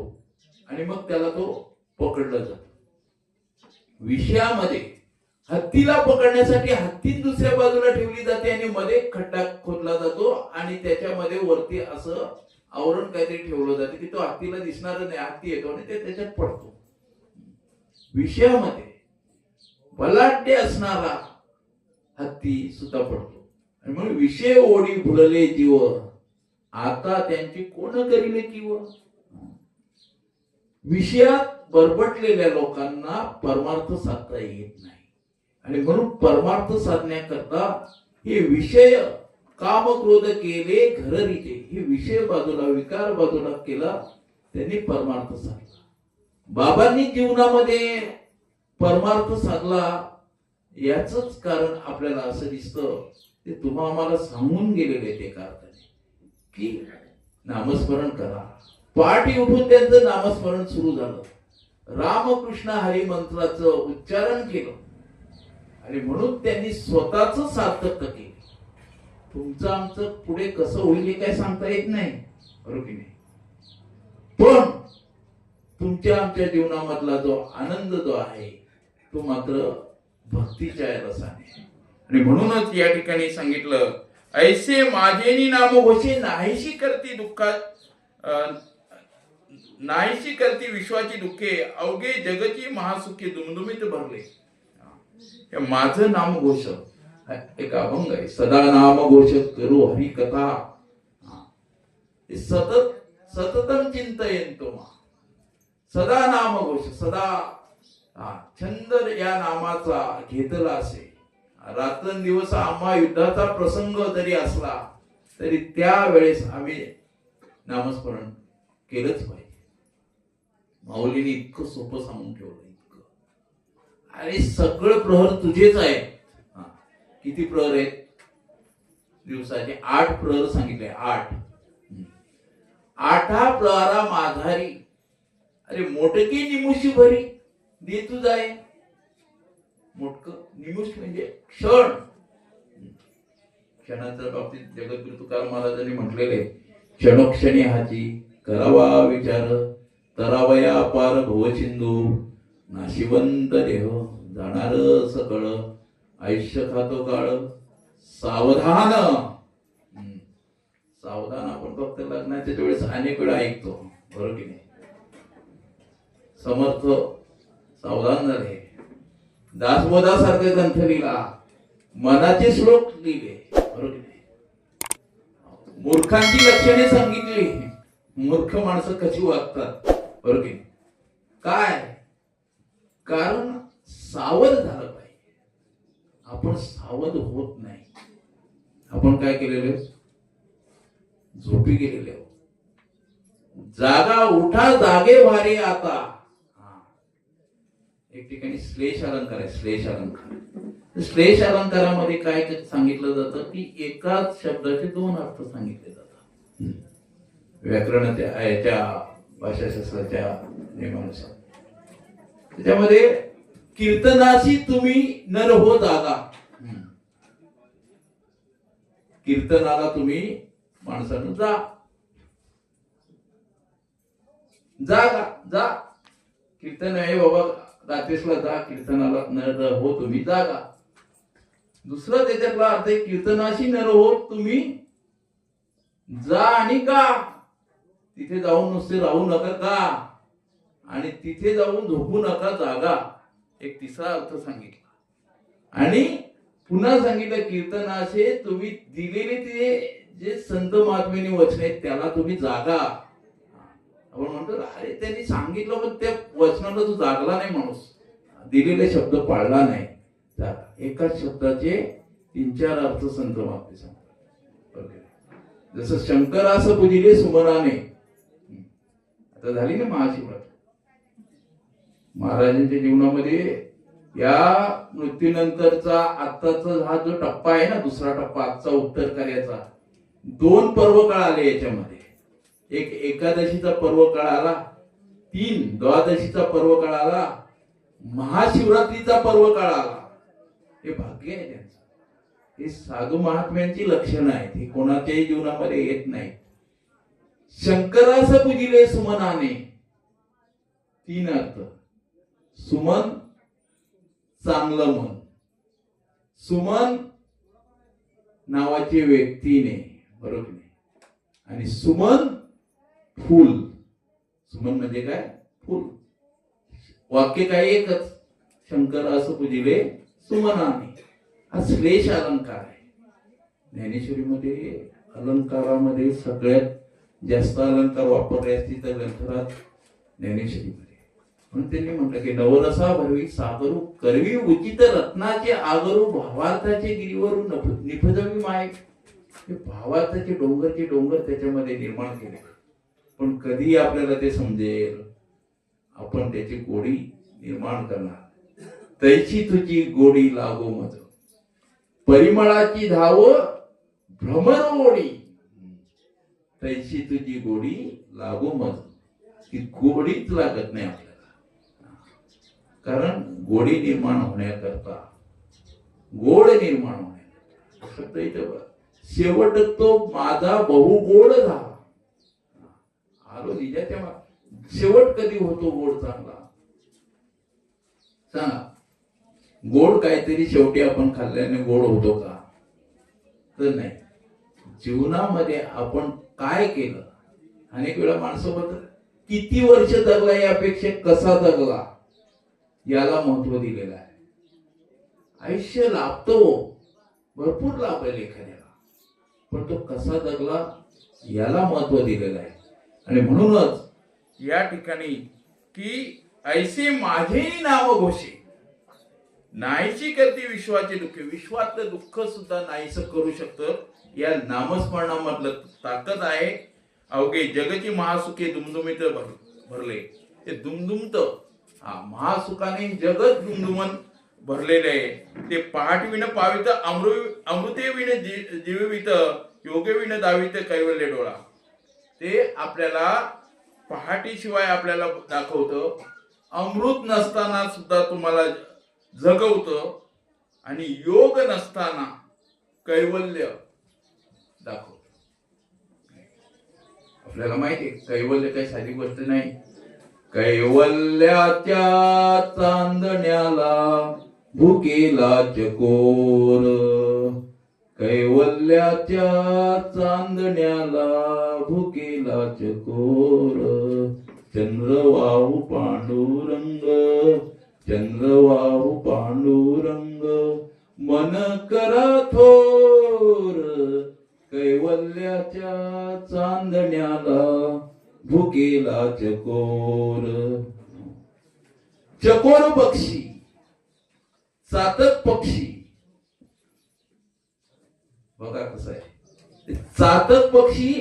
आणि मग त्याला तो पकडला जातो. विषयामध्ये हत्तीला पकडण्यासाठी हत्ती दुसऱ्या बाजूला ठेवली जाते, आणि मध्ये खड्डा खोदला जातो, आणि त्याच्यामध्ये वरती असं आवरण काहीतरी ठेवलं जाते की तो हत्तीला दिसणार नाही. हत्ती येतो आणि ते त्याच्यात पडतो. विषयामध्ये बलाढ्य असणारा हत्ती सुद्धा पडतो. आणि म्हणून विषय ओढी भुलले जीव, आता त्यांची कोण करीले किव. विषयात बरबटलेल्या लोकांना परमार्थ साधता येत नाही, आणि म्हणून परमार्थ साधण्याकरता हे विषय काम क्रोध केले घररीते, हे विषय बाजूला, विकार बाजूला केला, त्यांनी परमार्थ साधला. बाबांनी जीवनामध्ये परमार्थ साधला याच कारण आपल्याला असं दिसतं ते तुम्हा आम्हाला सांगून गेलेले ते अर्थाने की नामस्मरण करा. पहाटे उठून त्यांचं नामस्मरण सुरू झालं. रामकृष्ण हरी मंत्राचं उच्चारण केलं आणि म्हणून त्यांनी स्वतःच सार्थक केलं. तुमचं आमचं पुढे कसं होईल हे काय सांगता येत नाही, बरोबर की नाही. पण तुमच्या आमच्या जीवनामधला जो आनंद जो आहे तो मात्र भक्तीच्या रसाने. आणि म्हणूनच या ठिकाणी सांगितलं ऐसे माझेनी नाम घोषे नाहीशी करती दुःखात नाहीशी करती विश्वाची दुःखे अवघे जगची महासुखी दुमदुमीत भरले. माझं नाम घोष एक अभंग आहे. सदा नाम घोष करू हरी कथा सतत सततम चिंतयंतो मा. सदा नाम घोष सदा छंद या नामाचा घेतला असे. रात्रंदिवस आम्हा युद्धाचा प्रसंग जरी असला तरी त्यावेळेस आम्ही नामस्मरण केलंच पाहिजे. माऊलीने इतकं सोपं सांगून ठेवलं इतकं. आणि सगळं प्रहर तुझेच आहेत. किती प्रहर आहेत दिवसाचे? 8 प्रहर सांगितले. 8 8 प्रहरा माझारी अरे मोटकी निमुषी भरी दे तू जाय. मोटक निमुष म्हणजे क्षण. क्षणाच्या बाबतीत जगद्गुरु तुकाराम महाराजांनी म्हटलेले क्षणोक्षणी हाची करावा विचार तरावया पार भवसिंधू नाशिवंत देह जाणार सकळ आयुष्य खातो काळ सावधान. सावधान आपण फक्त लग्नाच्या वेळेस अनेक वेळा ऐकतो, बरोबर की नाही. समर्थ सावधान झाले. दासबोधासारखे ग्रंथ लिहिला, मनाचे श्लोक लिहिले, बरोबर की नाही. मूर्खांची लक्षणे सांगितली, मूर्ख माणसं कशी वागतात, बरोबर की नाही. काय कारण सावध झालं पाहिजे. आपण सावध होत नाही. आपण काय केलेले? झोपी गेलेले. जागा उठा जागे भारे आता. एक ठिकाणी श्लेष अलंकार आहे. श्लेष अलंकार, श्लेष अलंकारामध्ये काय सांगितलं जातं की एकाच शब्दाचे 2 अर्थ सांगितले जातात व्याकरणाच्या याच्या भाषाशास्त्राच्या नियमानुसार. त्याच्यामध्ये कीर्तनाशी तुम्ही नर हो जागा. कीर्तनाला तुम्ही माणसानं जा. जा कीर्तन आहे बाबा, रात्रीसला जा कीर्तनाला नर हो तुम्ही जागा. दुसरा त्याच्यातला अर्थ आहे कीर्तनाशी नर हो तुम्ही जा आणि गा. तिथे जाऊन नुसते राहू नका, गा. आणि तिथे जाऊन झोपू नका, जागा. एक तिसरा अर्थ सांगितला. आणि पुन्हा सांगितलं कीर्तनाचे तुम्ही दिलेले ते जे संत महात्म्याने वचन आहेत त्याला तुम्ही जागा. आपण म्हणतो अरे त्यांनी सांगितलं पण त्या वचनाला तो जागला नाही, माणूस दिलेले शब्द पाळला नाही. एकाच शब्दाचे 3-4 अर्थ संत महात्मे सांगतात. जसं शंकरास पूजिले सुमनाने. आता झाली ना महाशिवरात्री. महाराजांच्या जीवनामध्ये या मृत्यूनंतरचा आत्ताचा हा जो टप्पा आहे ना, दुसरा टप्पा आजचा उत्तर कार्याचा, 2 पर्व काळ आले याच्यामध्ये. एक एकादशीचा पर्व काळ आला, 3 द्वादशीचा पर्व काळ आला, महाशिवरात्रीचा पर्व काळ आला. हे भाग्य आहे त्यांचं. हे साधू महात्म्यांची लक्षणं आहेत. हे कोणाच्याही जीवनामध्ये येत नाही. शंकरास पूजिले सुमनाने. 3 अर्थ. सुमन चांगलं मन. सुमन नावाची व्यक्तीने, बरोबर नाही. आणि सुमन फूल. सुमन म्हणजे काय? फूल. वाक्य काय एकच. शंकर असं पूजिले सुमनाने. हा श्लेष अलंकार आहे. ज्ञानेश्वरीमध्ये अलंकारामध्ये सगळ्यात जास्त अलंकार वापरले असतील तर ग्रंथराज ज्ञानेश्वरीमध्ये. म्हणून त्यांनी म्हटलं की नवरसा भरवी सागरू करवी उचित रत्नाचे आगरू भावार्थाचे गिरीवरून निफजवी माय. हे भावार्थाचे डोंगर त्याच्यामध्ये निर्माण केले. पण कधी आपल्याला ते समजेल? आपण त्याची गोडी निर्माण करणार. तैची तुझी गोडी लागो मज, परिमळाची धाव भ्रमर ओढी, तैची तुझी गोडी लागो मज. ती गोडीच लागत नाही आपल्याला, कारण गोडी निर्माण होण्याकरता, गोड निर्माण होण्याकरता शब्द इथे बघा. शेवट तो माझा बहु गोड झाला. आलो निजाच्या शेवट कधी होतो गोड चांगला सांगा. गोड काहीतरी शेवटी आपण खाल्ल्याने गोड होतो का? तर नाही. जीवनामध्ये आपण काय केलं, अनेक वेळा माणसं बोलतात किती वर्ष जगला यापेक्षा कसा जगला याला महत्व दिलेलं आहे. आयुष्य लाभतो, भरपूर लाभेल एखाद्याला, पण तो कसा जगला याला महत्व दिलेलं आहे. आणि म्हणूनच या ठिकाणी की ऐसे माझेही नाव घोषे, नाहीशी करते विश्वाचे दुःख. विश्वातलं दुःख सुद्धा नाहीस करू शकतं. या नामस्मरणामधलं ताकद आहे. अवघे जगची महासुखे दुमदुमीत भरले. ते दुमदुमत महासुखाने जगत दुमदुमन भरलेले आहे. ते पहाटविण पावित अमृते विण जीवित, योगे विण दावित कैवल्य डोळा. ते आपल्याला पहाटीशिवाय आपल्याला दाखवतं, अमृत नसताना सुद्धा तुम्हाला जगवतं, आणि योग नसताना कैवल्य दाखवतं. आपल्याला माहिती आहे कैवल्य काही साधी गोष्ट नाही. कैवल्याच्या चांदण्याला भुकेला चकोर, कैवल्याच्या चांदण्याला भुकेला चकोर. चंद्रवाहू पांडुरंग, चंद्रवाहू पांडुरंग, मन करा थोर. कैवल्याच्या चांदण्याला भुकेला चकोर. चकोर पक्षी, चातक पक्षी बघा कसं आहे. चातक पक्षी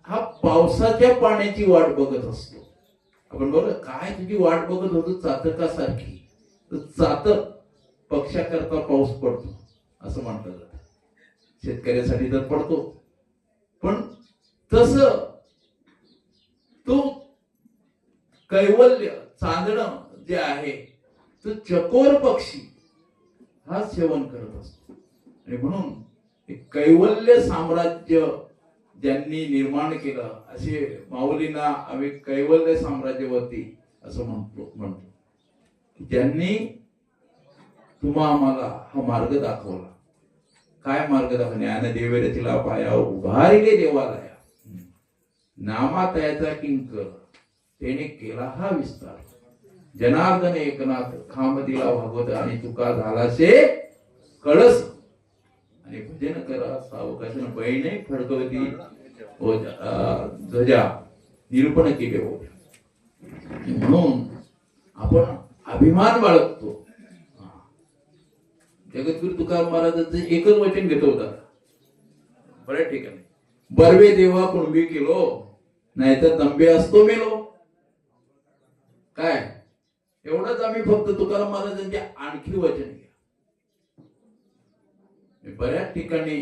हा पावसाच्या पाण्याची वाट बघत असतो. आपण बघ काय तुझी वाट बघत होतो चातकासारखी. तर चातक पक्षाकरता पाऊस पडतो असं म्हटलं जातं. शेतकऱ्यासाठी तर पडतो, पण तस तो कैवल्य चांदणं जे आहे तो चकोर पक्षी हा सेवन करत असतो. आणि म्हणून कैवल्य साम्राज्य ज्यांनी निर्माण केलं, असे माऊलींना आम्ही कैवल्य साम्राज्यवरती असं म्हणतो. त्यांनी तुम्हा आम्हाला हा मार्ग दाखवला. काय मार्ग दाखवला? ज्ञानदेव तिला पाया उभारिले देवालया, नामातयाचा किंकर त्याने केला हा विस्तार. जनार्दन एकनाथ खांब दिला भागवत, आणि तुका झालासे कळस. आणि भजन करा सावकाशाने बहिणी फडकवती ध्वजा निरूपण केले होते. म्हणून आपण अभिमान बाळगतो. जगद्गुरु तुकाराम महाराजांचं एकच वचन घेतो होता बऱ्याच ठिकाणी, बर्वे देवा कुणबी केलो, नाहीतर तंबे असतो मेलो. काय एवढंच आम्ही फक्त तुकाराम महाराजांचे आणखी वचन घ्या. बऱ्याच ठिकाणी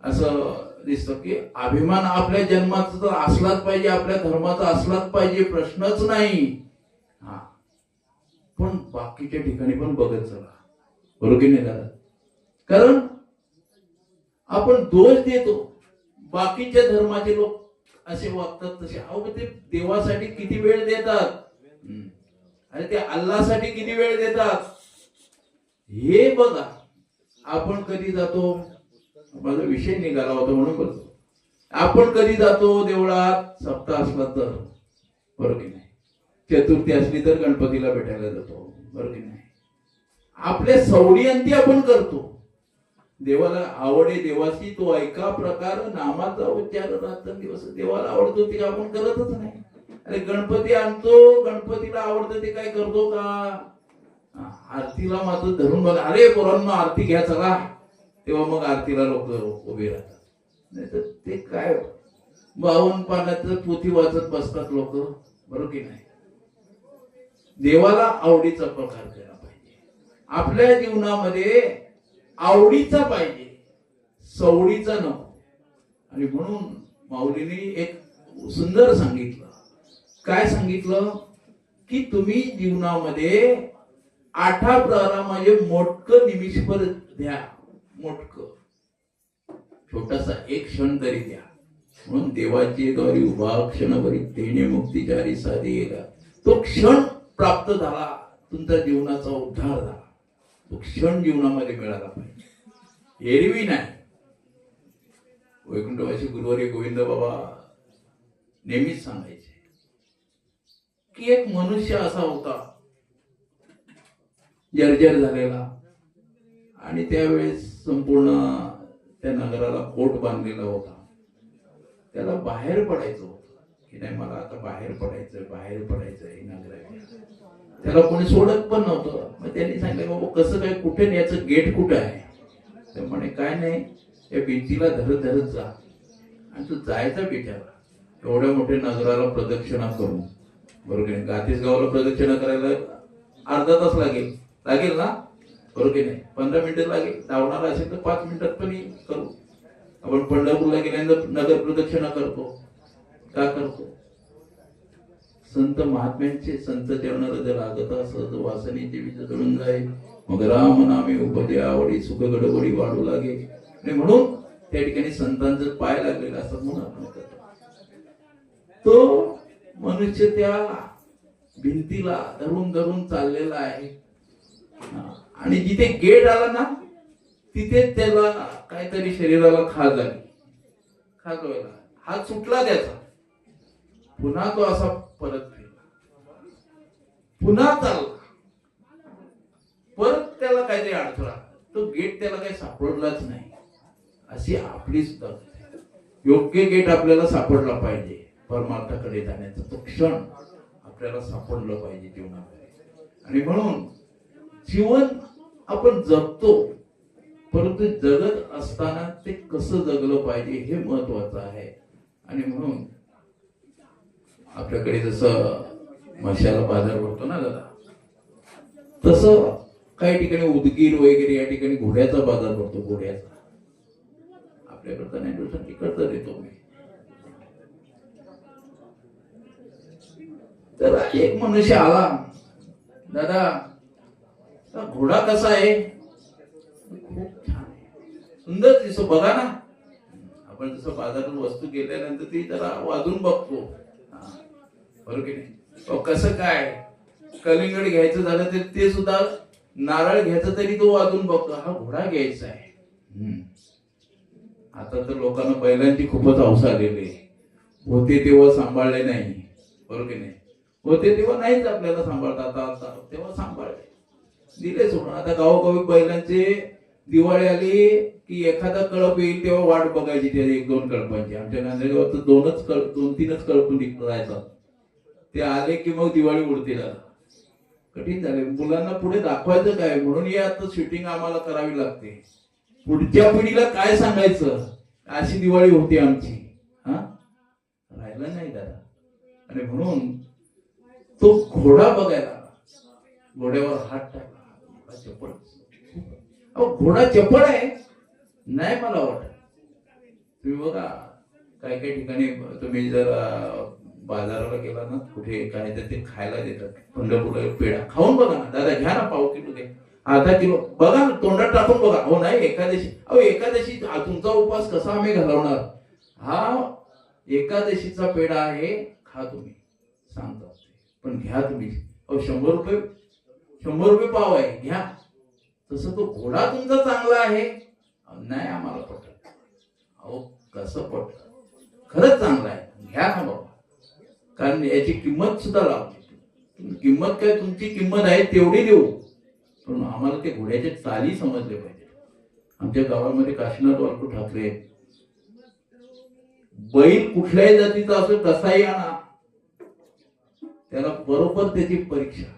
असं दिसतं की अभिमान आपल्या जन्माचा तर असलाच पाहिजे, आपल्या धर्माचा असलाच पाहिजे, प्रश्नच नाही. हा, पण बाकीच्या ठिकाणी पण बघत चला, बरोबर की नाही दादा? कारण आपण दोष देतो. बाकीच्या धर्माचे लोक असे वागतात तसे. अहो ते देवासाठी किती वेळ देतात, आणि ते अल्लासाठी किती वेळ देतात हे बघा. आपण कधी जातो, माझा विषय निघाला होता म्हणून बोलतो, आपण कधी जातो देवळात सप्ताह असला तर, बरोबर की नाही? चतुर्थी असली तर गणपतीला भेटायला जातो, बरोबर की नाही? आपल्या सवडी अंती आपण करतो. देवाला आवडे देवाशी तो ऐका प्रकार, नामाचा उच्चार रात्रंदिवस. देवाला आवडतो ते आपण करतच नाही. अरे गणपती आणतो, गणपतीला आवडतं ते काय करतो का? आरतीला मात्र धरून बघा, अरे पोरांनो आरती घ्या चला, तेव्हा मग आरतीला लोक उभे राहतात. नाही तर ते काय 52 पानाचं पोथी वाचत बसतात लोक, बरोबर की नाही? देवाला आवडीचा प्रकार केला पाहिजे. आपल्या जीवनामध्ये आवडीचा पाहिजे, सवडीचा नको. आणि म्हणून माऊलींनी एक सुंदर सांगितलं. काय सांगितलं? की तुम्ही जीवनामध्ये 8 प्रहरामध्ये मोठकं निमिषभर द्या. मोठकं छोटासा एक क्षण तरी द्या. म्हणून देवाचे द्वारी उभा क्षणभरी देणे मुक्तीचारी साधी गेला. तो क्षण प्राप्त झाला, तुमच्या जीवनाचा उद्धार झाला. तो क्षण जीवनामध्ये मिळाला पाहिजे, एरवी नाही. वैकुंठवासी गुरुवारी गोविंद बाबा नेहमीच सांगायचे की एक मनुष्य असा होता जर्जर झालेला, आणि त्यावेळेस संपूर्ण त्या नगराला कोट बांधलेला होता. त्याला बाहेर पडायचं होतं की नाही, मला आता बाहेर पडायचंय नगराच्या. त्याला कोणी सोडत पण नव्हतं. मग त्यांनी सांगितलं, बाबा कसं काय, कुठे न्यायचं, गेट कुठे आहे? तर म्हणे काय नाही, त्या भिंतीला धरत जा आणि तू जायचा बिचारा. एवढ्या मोठ्या नगराला प्रदक्षिणा करून, बरोबर आहे, गातीस गावाला प्रदक्षिणा करायला अर्धा तास लागेल ना, बरोबर नाही, 15 मिनिटं लागेल. धावणार असेल तर 5 मिनिटात पण करू. आपण पंढरपूरला गेल्यानंतर नगर प्रदक्षिणा करतो, का करतो? संत महात्म्यांचे संत चरण हृदय लागता सहज वासनेचे विज जळून जाई, मग राम नामे उपदे आवडी सुख गडबडी वाढू लागे. आणि म्हणून त्या ठिकाणी संतांचं पाय लागलेला असतात म्हणून आपण करतो. तो मनुष्य त्या भिंतीला धरून चाललेला आहे, आणि जिथे गेट आला ना तिथे त्याला काहीतरी शरीराला खाज आली. खाज व्हायला हात सुटला त्याचा. पुन्हा तो असा परत फिरला, पुन्हा चालला, परत त्याला काहीतरी अडथळा. तो गेट त्याला काही सापडलाच नाही. अशी आपली सुद्धा योग्य गेट आपल्याला सापडला पाहिजे. परमार्थाकडे जाण्याचा तो क्षण आपल्याला सापडलं पाहिजे जीवनामध्ये. आणि म्हणून जीवन आपण जगतो, परंतु जगत असताना ते कसं जगलं पाहिजे हे महत्वाचं आहे. आणि म्हणून आपल्याकडे जसं म्हशाला बाजार भरतो ना दादा, तसं काही ठिकाणी उदगीर वगैरे या ठिकाणी घोड्याचा बाजार भरतो. घोड्याचा आपल्याकडचा नाही, दुसरा तिकडचा देतो मी. तर एक मनुष्य आला, दादा घोडा कसा आहे? खूप छान आहे, सुंदर दिसतो, बघा ना. आपण जसं बाजारात वस्तू घेतल्यानंतर ती जरा वाजून बघतो, बरोबर की नाही? कसं काय, कलिंगड घ्यायचं झालं तर ते सुद्धा, नारळ घ्यायचं तरी तो वाजून बघतो. हा घोडा घ्यायचा आहे. आता तर लोकांना बैलांची खूपच हौस आलेली आहे. होते तेव्हा सांभाळले नाही, बरोबर की नाही? होते तेव्हा नाहीच आपल्याला सांभाळतात. आता तेव्हा सांभाळले, दिले सोडून. आता गावोगावी बैलांचे दिवाळी आली की एखादा कळप येईल तेव्हा वाट बघायची त्या 1-2 कळपांची. आमच्या नांदेडगावात तर 2-3च कळप निघायचा. ते आले की मग दिवाळी उडते. कठीण झाले. मुलांना पुढे दाखवायचं काय, म्हणून हे आता शूटिंग आम्हाला करावी लागते. पुढच्या पिढीला काय सांगायचं, अशी दिवाळी होती आमची. राहिलं नाही दादा. आणि म्हणून तो घोडा बघायला, घोड्यावर हात टाकला. चपळ, घोडा चपळ आहे नाही मला वाटत. तुम्ही बघा काही ठिकाणी, तुम्ही जर बाजाराला गेला ना, कुठे काय तर ते खायला देतात. पंढरपूरला पेढा खाऊन बघा ना दादा, घ्या ना, पाव किलो दे, अर्धा किलो, बघा ना, तोंडात टाकून बघा. हो नाही, एकादशी, एकादशी तुमचा उपवास कसा आम्ही घालवणार? हा एकादशीचा पेढा आहे, खा तुम्ही, सांगतात. पण घ्या तुम्ही. 100 रुपये पाव आहे, घ्या. तसं तो घोडा तुमचा चांगला आहे नाही, आम्हाला पटत. कसं पटत? खरंच चांगला आहे, घ्या ना बाबा. कारण याची किंमत सुद्धा लावली. किंमत काय, तुमची किंमत आहे तेवढी देऊ, पण आम्हाला ते घोड्याचे चाली समजले पाहिजे. आमच्या गावामध्ये काशीनाथ वालकू ठाकरे, बैल कुठल्याही जातीचा असो कसाही आणा, त्याला बरोबर त्याची परीक्षा.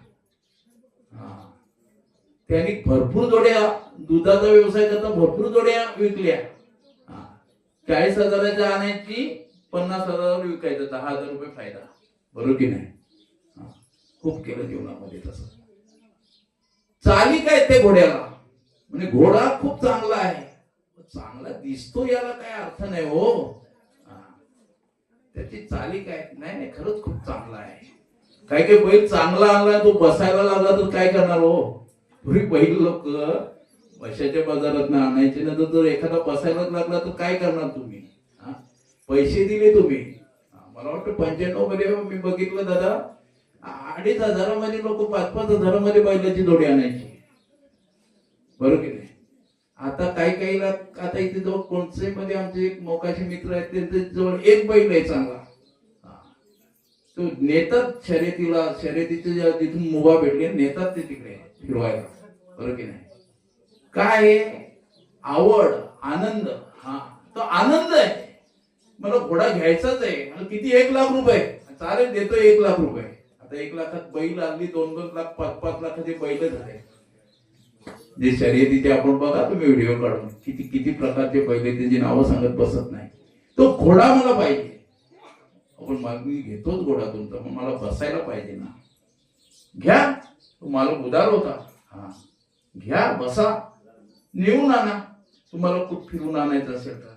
त्यांनी भरपूर जोड्या, दुधाचा व्यवसाय करता भरपूर जोड्या विकल्या. 40,000च्या आणायची, 50,000 विकायचं, 10,000 रुपये फायदा, बरोबर की नाही? खूप केलं जीवनामध्ये तसं. चाली काय ते घोड्याला, म्हणजे घोडा खूप चांगला आहे, चांगला दिसतो याला काय अर्थ नाही हो, त्याची चाली काय नाही, नाही खरंच खूप चांगला आहे. काय काय बैल चांगला आणला तो बसायला लागला तर काय करणार हो, पूर्वी बैल लोक पैशाच्या बाजारात आणायचे ना, तर एखादा बसायलाच लागला तर काय करणार तुम्ही, पैसे दिले तुम्ही. मला वाटतं 95 मध्ये मी बघितलं दादा, 2,500 मध्ये लोक 5,000 मध्ये बैलाची जोडी आणायची, बरोबर की नाही. आता काही आता इथे जवळ कोणचे मध्ये आमचे एक मोकाचे मित्र आहेत, त्यांचे जवळ एक बैल आहे चांगला, तो नेतात शर्यतीला, शर्यतीचे तिथून मुभा भेटले नेतात ते तिकडे फिरवायला, बरोबर की नाही. काय आवड, आनंद, तो आनंद आहे. मला घोडा घ्यायचाच आहे, मला किती 1 लाख रुपये चालेल, देतो 1 लाख रुपये. आता 1 लाखात बैल आणली, 2-2 लाख 5-5 लाखाचे बैल झाले. जे शर्यतीचे आपण बघा तुम्ही व्हिडिओ काढून, किती प्रकारचे बैल, त्यांची नावं सांगत बसत नाही. तो घोडा मला पाहिजे. आपण मी घेतोच घोडा तुमचा, पण मला बसायला पाहिजे ना. घ्या, तो मला उदार होता, घ्या बसा, नेऊन आणा, तुम्हाला खूप फिरून आणायचं असेल तर,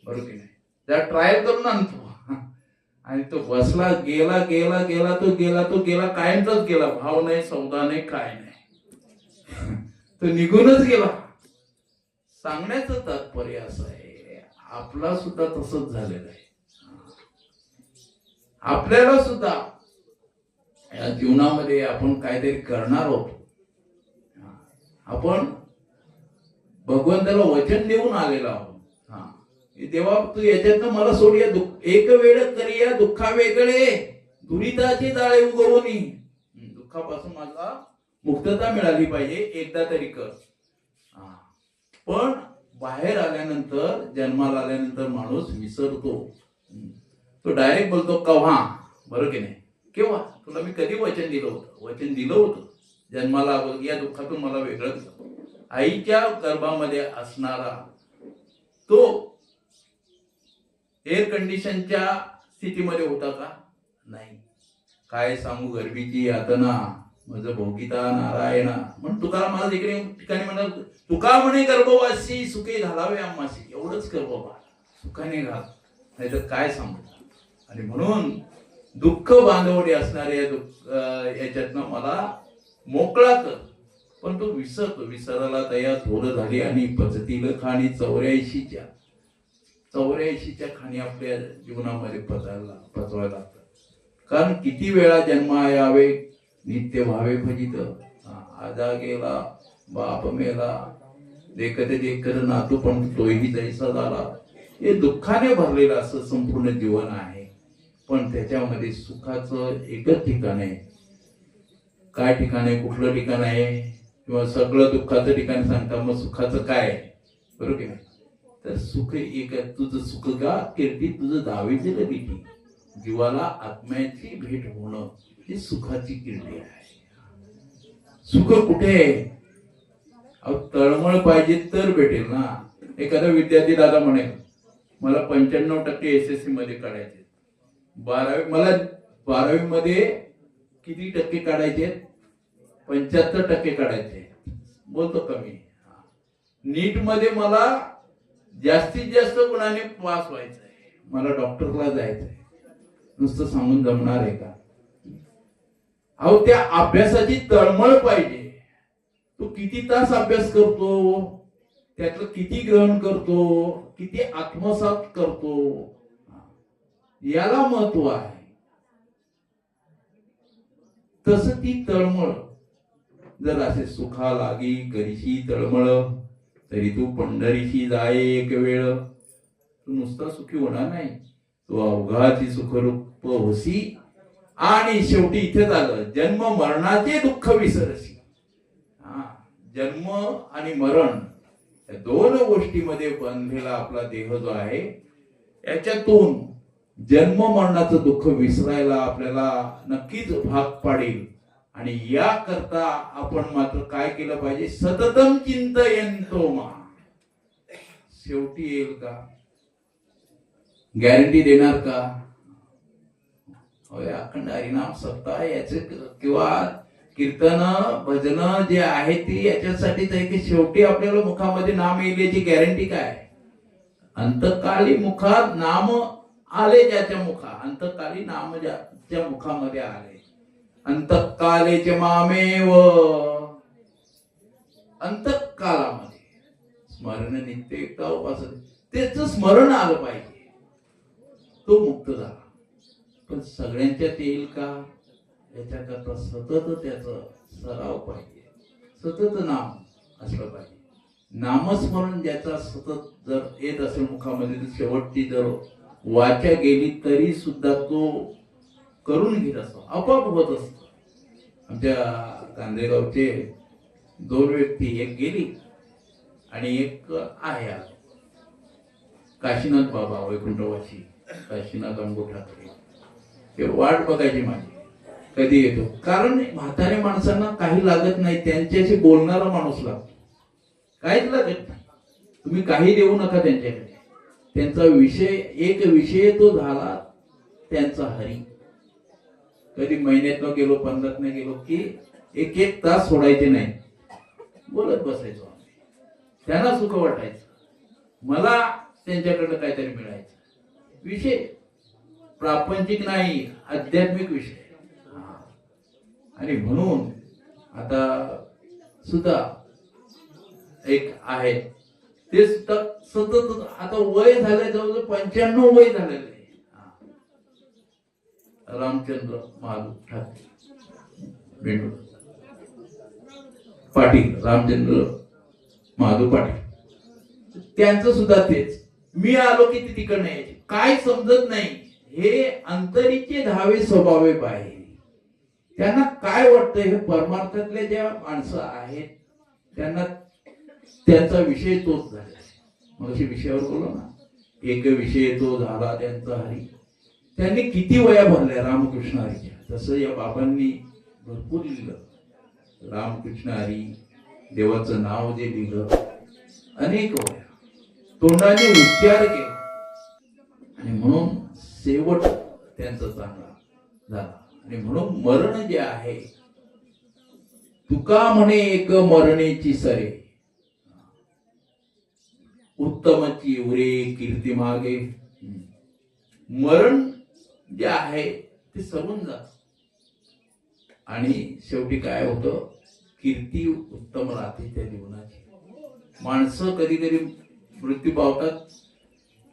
बरोबर की नाही. त्या ट्रायल करून आणतो, आणि तो बसला, गेला गेला गेला तो गेला कायमचाच गेला, भाव नाही, सौदा नाही, काय नाही, तो निघूनच गेला. सांगण्याचं तात्पर्य असं आहे, आपला सुद्धा तसंच झालेलं आहे. आपल्याला सुद्धा या जीवनामध्ये आपण काहीतरी करणार आहोत. आपण भगवंताला वचन देऊन आलेलो आहोत, देवा तू याच्यातनं मला सोड, या एक वेळ करी या दुःखा वेगळे, दुरिताची जाळे उगवणी, दुःखापासून मला मुक्तता मिळाली पाहिजे, एकदा तरी कर. पण बाहेर आल्यानंतर, जन्माला आल्यानंतर माणूस विसरतो. तो डायरेक्ट बोलतो केव्हा, बरोबर की नाही. केव्हा, तुला मी कधी वचन दिलं होतं जन्माला, या दुःखातून मला वेगळं कर. आईच्या गर्भामध्ये असणारा तो एअर कंडिशनच्या स्थितीमध्ये होता का, नाही. काय सांगू गर्भीची यातना, माझं भोगिता नारायणा. म्हणून तुकाराम महाराज इकडे ठिकाणी म्हणा, तुका म्हणे गर्भवासी सुखे घालावे आम्हासी, एवढंच कर बाबा, सुखाने घाल, नाहीतर काय सांगू. आणि म्हणून दुःख बांधवडे असणारे याच्यातनं मला मोकळा कर. पण तो विसरतो, विसरायला तया थोर झाली, आणि पचतील खाणी 84च्या खाणी आपल्या जीवनामध्ये पचवायला लागतात. कारण किती वेळा जन्म यावे, नित्य व्हावे फजित, आजा गेला बाप मेला, देखत नातू पण तोही जैसा झाला. हे दुःखाने भरलेलं असं संपूर्ण जीवन आहे. पण त्याच्यामध्ये सुखाचं एकच ठिकाण आहे. काय ठिकाण आहे, कुठलं ठिकाण आहे, किंवा सगळं दुःखाचं ठिकाण सांगता, मग सुखाचं काय आहे, बरोबर की नाही. तर सुख एक, तुझं सुख गा कीर्ती, तुझं दावीचे लिखी, जीवाला आत्म्याची भेट होणं ही सुखाची कीर्ती आहे. सुख कुठे आहे, तळमळ पाहिजे तर भेटेल ना. एखादा विद्यार्थी दादा म्हणेल मला 95% SSC मध्ये काढायचे, 12वी मध्ये किती टक्के काढायचे, 75% काढायचे, बोलतो कमी. नीट मध्ये मला जास्तीत जास्त गुणाने पास व्हायचं आहे, मला डॉक्टरला जायचंय, नुसतं सांगून जमणार आहे का. अहो त्या अभ्यासाची तळमळ पाहिजे. तू किती तास अभ्यास करतो, त्यातलं किती ग्रहण करतो, किती आत्मसात करतो, याला महत्व आहे. तस ती तळमळ जर असे सुखा लागी करीशी तळमळ, तरी तू पंढरीशी जाय एक वेळ. तू नुसता सुखी होणार नाही, तू अवघाची सुखरूप होसी, आणि शेवटी इथेच आलं, जन्म मरणाचे दुःख विसरसी. जन्म आणि मरण या दोन गोष्टीमध्ये बंधलेला आपला देह जो आहे, याच्यातून जन्म मरणाचं दुःख विसरायला आपल्याला नक्कीच भाग पाडेल. आणि या करता आपण मात्र काय केलं पाहिजे, सततम चिंतयंतो मा. शेवटी येईल का, गॅरंटी देणार का. अखंड हरिनाम सत्ता याचे, किंवा कीर्तन भजन जे आहे ती याच्यासाठीच आहे की शेवटी आपल्याला मुखामध्ये नाम येईल याची गॅरंटी काय आहे? अंतकाली मुखात नाम आले ज्याच्या अंतकाली नाम ज्याच्या मुखामध्ये आले, अंतकालेचे मामेव, अंतकालामध्ये स्मरण नित्य एकता उपासना, त्याच स्मरण आलं पाहिजे, तो मुक्त झाला. पण सगळ्यांच्यात येईल का याच्याकरता सतत त्याचा सराव पाहिजे, सतत नाम असलं पाहिजे. नामस्मरण ज्याचा सतत जर येत असेल मुखामध्ये, तर शेवटची जर वाचा गेली तरी सुद्धा तो करून घेत असतो, आपोआप होत असतो. आमच्या गांधेगावचे 2 व्यक्ती, एक गेली आणि एक आहे आज, काशीनाथ बाबा वैकुंठवासी, काशीनाथ अंगोठाकरे. ते वाट बघायची माझी कधी येतो, कारण म्हातारे माणसांना काही लागत नाही, त्यांच्याशी बोलणारा माणूस लागतो, काहीच लागत नाही. तुम्ही काही देऊ नका त्यांच्याकडे, त्यांचा विषय एक विषय तो झाला त्यांचा हरी. कधी महिन्यातनं गेलो 15 गेलो की 1-1 तास सोडायचे नाही, बोलत बसायचो आम्ही. त्यांना सुख वाटायचं, मला त्यांच्याकडे काहीतरी मिळायचं. विषय प्रापंचिक नाही, आध्यात्मिक विषय. आणि म्हणून आता सुद्धा एक आहे, ते सुद्धा सतत आता वय झालंय, जवळजवळ 95 वय झालेलं आहे. रामचंद्र महालू ठाकरे पाटील, रामचंद्र महादू पाटील, त्यांचं सुद्धा तेच. मी आलो की ती तिकडनं यायची, काय समजत नाही, हे अंतरीचे धावे स्वभावे पाहिजे. त्यांना काय वाटतं, हे परमार्थातले ज्या माणसं आहेत त्यांना त्यांचा विषय तोच झाला. मग अशी विषयावर बोललो ना, एक विषय तो झाला त्यांचा हरी. त्यांनी किती वया भरल्या रामकृष्ण हरीच्या, तसं या बाबांनी भरपूर लिहिलं. रामकृष्ण हरी, देवाचं नाव जे लिहिलं, अनेक वया तोंडाने उच्चार केला, आणि म्हणून शेवट त्यांचा चांगला झाला. आणि म्हणून मरण जे आहे, तुका म्हणे एक मरणेची सरे, उत्तमची उरे कीर्ती मागे. मरण जे आहे ते सरून जात, आणि शेवटी काय होतं, कीर्ती उत्तम राहते त्या जीवनाची. माणसं कधी कधी मृत्यू पावतात,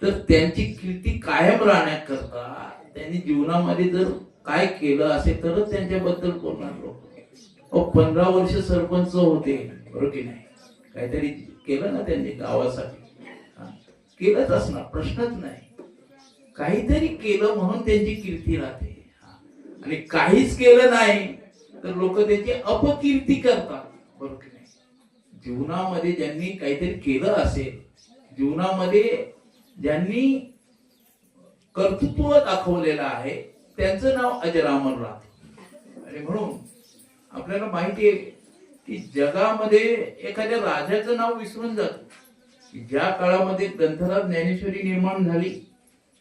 तर त्यांची कीर्ती कायम राहण्याकरता त्यांनी जीवनामध्ये जर काय केलं असेल तरच त्यांच्याबद्दल बोलणार लोक. 15 वर्ष सरपंच होते, बरोबर की नाही, काहीतरी केलं ना त्यांनी गावासाठी, केलंच असणार, प्रश्नच नाही. काहीतरी केलं म्हणून त्यांची कीर्ती राहते, आणि काहीच केलं नाही तर लोक त्याची अपकीर्ती करतात, बरोबर की नाही. जीवनामध्ये ज्यांनी काहीतरी केलं असेल, जीवनामध्ये ज्यांनी कर्तृत्व दाखवलेलं आहे, त्यांचं नाव अजरामर राहते. आणि म्हणून आपल्याला माहिती आहे की जगामध्ये एखाद्या राजाचं नाव विसरून जातं. ज्या काळामध्ये ग्रंथराज ज्ञानेश्वरी निर्माण झाली,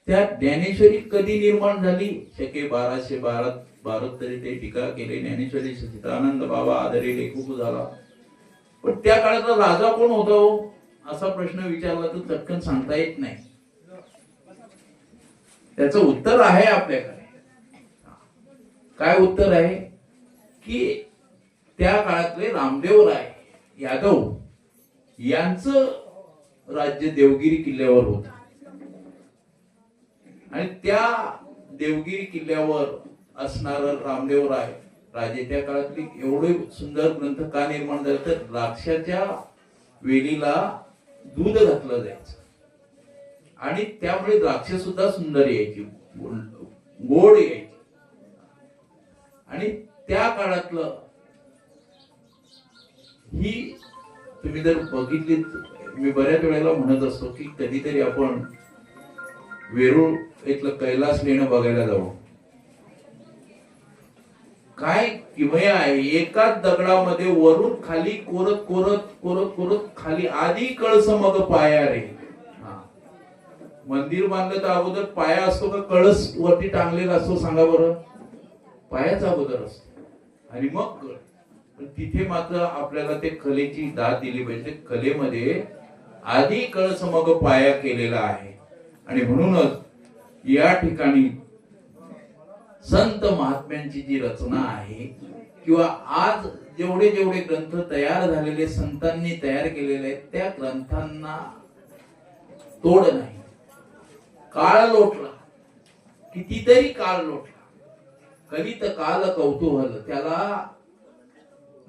त्या ज्ञानेश्वरी कधी निर्माण झाली, शके 1212 तरी ते टीका केले ज्ञानेश्वरी, सचिदानंद बाबा आदरी लेखक झाला. पण त्या काळातला राजा कोण होता हो, असा प्रश्न विचारला तर चटकन सांगता येत नाही. त्याचं उत्तर आहे आपल्याकडे. काय उत्तर आहे की त्या काळातले रामदेव राय यादव यांचं राज्य देवगिरी किल्ल्यावर होत, आणि त्या देवगिरी किल्ल्यावर असणार रामदेव राय राजे त्या काळातली एवढे सुंदर ग्रंथ का निर्माण झाले, तर द्राक्षाच्या वेलीला दूध घातलं जायचं, आणि त्यामुळे द्राक्ष सुद्धा सुंदर यायची, गोड यायची. आणि त्या काळातलं ही तुम्ही जर बघितली, मी बऱ्याच वेळेला म्हणत असतो की कधीतरी आपण वेरूळ इथलं कैलास लेणं बघायला जाऊ. काय किमया आहे, एकाच दगडामध्ये वरून खाली कोरत कोरत कोरत कोरत खाली, आधी कळस मग पाया रे. मंदिर बांधलं तर अगोदर पाया असतो का कळस वरती टांगलेला असतो, सांगा बरं. पायाचा अगोदर असतो आणि मग कळ. पण तिथे मात्र आपल्याला ते कलेची दाद दिली पाहिजे. कलेमध्ये आधी कळस मग पाया केलेला आहे. आणि म्हणूनच या ठिकाणी संत महात्म्यांची जी रचना आहे किंवा आज जेवढे जेवढे ग्रंथ तयार झालेले संतांनी तयार केलेले आहेत त्या ग्रंथांना तोड नाही. काळ लोटला, कितीतरी काळ लोटला, कलित काल कौतूहल, त्याला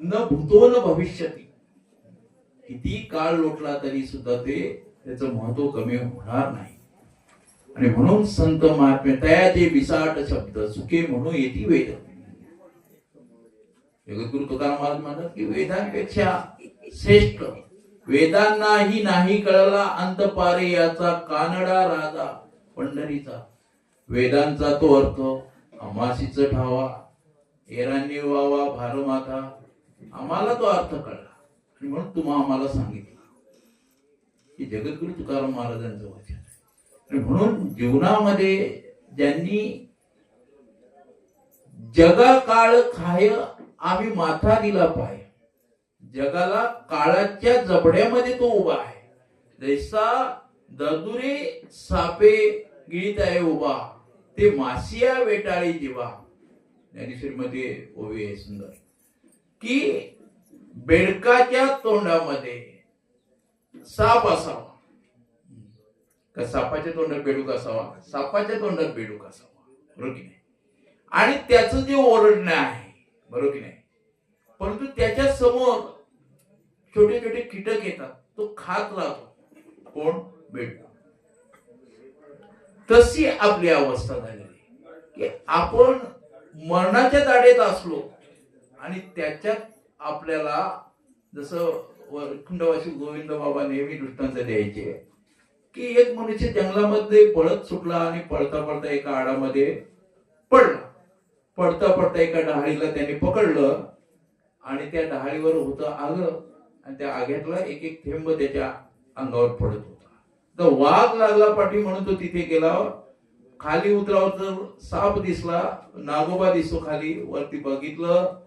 न भूतो न भविष्यती. किती काळ लोटला तरी सुद्धा ते त्याचं महत्व कमी होणार नाही. आणि म्हणून संत महात्मे तयाचे विसाट शब्द सुखे म्हणून येती वेद. जगद्गुरु तुकाराम महाराज म्हणतात की वेदांपेक्षा श्रेष्ठ वेदांनाही नाही कळला अंत पारे याचा कानडा राजा पंढरीचा. वेदांचा तो अर्थ अमासीच ठावा एरांनी वावा भारमाथा. आम्हाला तो अर्थ कळला आणि म्हणून तुम्हा आम्हाला सांगितलं की जगद्गुरु तुकाराम महाराजांचं वचन. आणि म्हणून जीवनामध्ये ज्यांनी जगा काळ खाय आम्ही माथा दिला पाय, जगाला काळाच्या जबड्यामध्ये तो उभा आहे. जैसा ददुरे सापे गिळीत आहे उभा ते मासिया वेटाळी जीवा. ज्ञानेश्वरीमध्ये ओवी आहे सुंदर की बेडकाच्या तोंडामध्ये साप असावा का सापाच्या तोंडात बेडूक असावा, सापाच्या तोंडात बेडूक असावा, बरोबर की नाही. आणि त्याचं जे ओरडणं आहे, बरोबर की नाही, परंतु त्याच्या समोर छोटे छोटे कीटक येतात, तो खात राहतो. कोण? बेडूक. तशी आपली अवस्था झालेली की आपण मरणाच्या दाढेत असलो आणि त्याच्यात आपल्याला जसं वैकुंठवासी गोविंद बाबा नेहमी दृष्टांत द्यायचे की एक मनुष्य जंगलामध्ये पळत सुटला आणि पळता पळता एका आडामध्ये पडला. पडता पडता एका डहाळीला त्याने पकडलं आणि त्या डहाळीवर होतं आग आणि त्या आग्यातला एक एक थेंब त्याच्या अंगावर पडत होता. तर वाघ लागला पाठी म्हणून तो तिथे गेला. खाली उतरावं तर साप दिसला, नागोबा दिसतो खाली. वरती बघितलं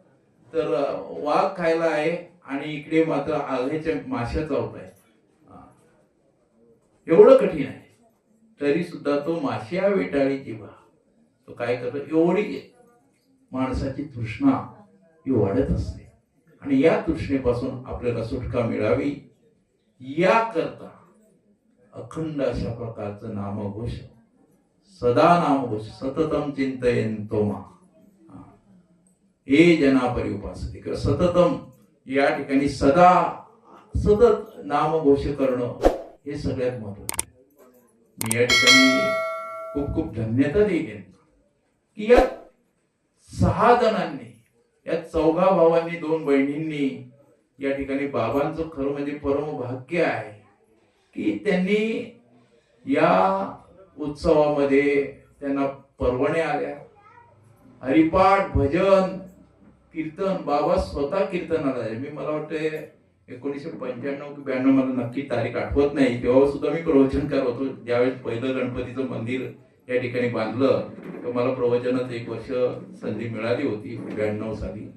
तर वाघ खायला आहे आणि इकडे मात्र आग्याच्या माश्या चावत आहे. एवढं कठीण आहे तरी सुद्धा तो माश्या वेटाळी जीवा तो काय करतो. एवढी माणसाची तृष्णा ही वाढत असते आणि या तृष्णेपासून आपल्याला सुटका मिळावी या करता अखंड अशा प्रकारचं नामघोष, सदा नामघोष, सततम चिंतयन्तो मा हे जनापरी उपासते किंवा सततम या ठिकाणी सदा सतत नामघोष करणं हे सगळ्यात महत्वाचं. मी या ठिकाणी खूप खूप धन्यता देईन की या 6 जणांनी, या 4 भावांनी, 2 बहिणींनी या ठिकाणी बाबांचं खरं म्हणजे परम भाग्य आहे की त्यांनी या उत्सवामध्ये त्यांना परवण्या आल्या. हरिपाठ, भजन, कीर्तन. बाबा स्वतः कीर्तनाला आहे. मला वाटतं 1995 की 92 मला नक्की तारीख आठवत नाही, तेव्हा सुद्धा मी प्रवचनकार होतो. ज्यावेळेस पहिलं गणपतीचं मंदिर या ठिकाणी बांधलं तर मला प्रवचनात 1 वर्ष संधी मिळाली होती 92 साली.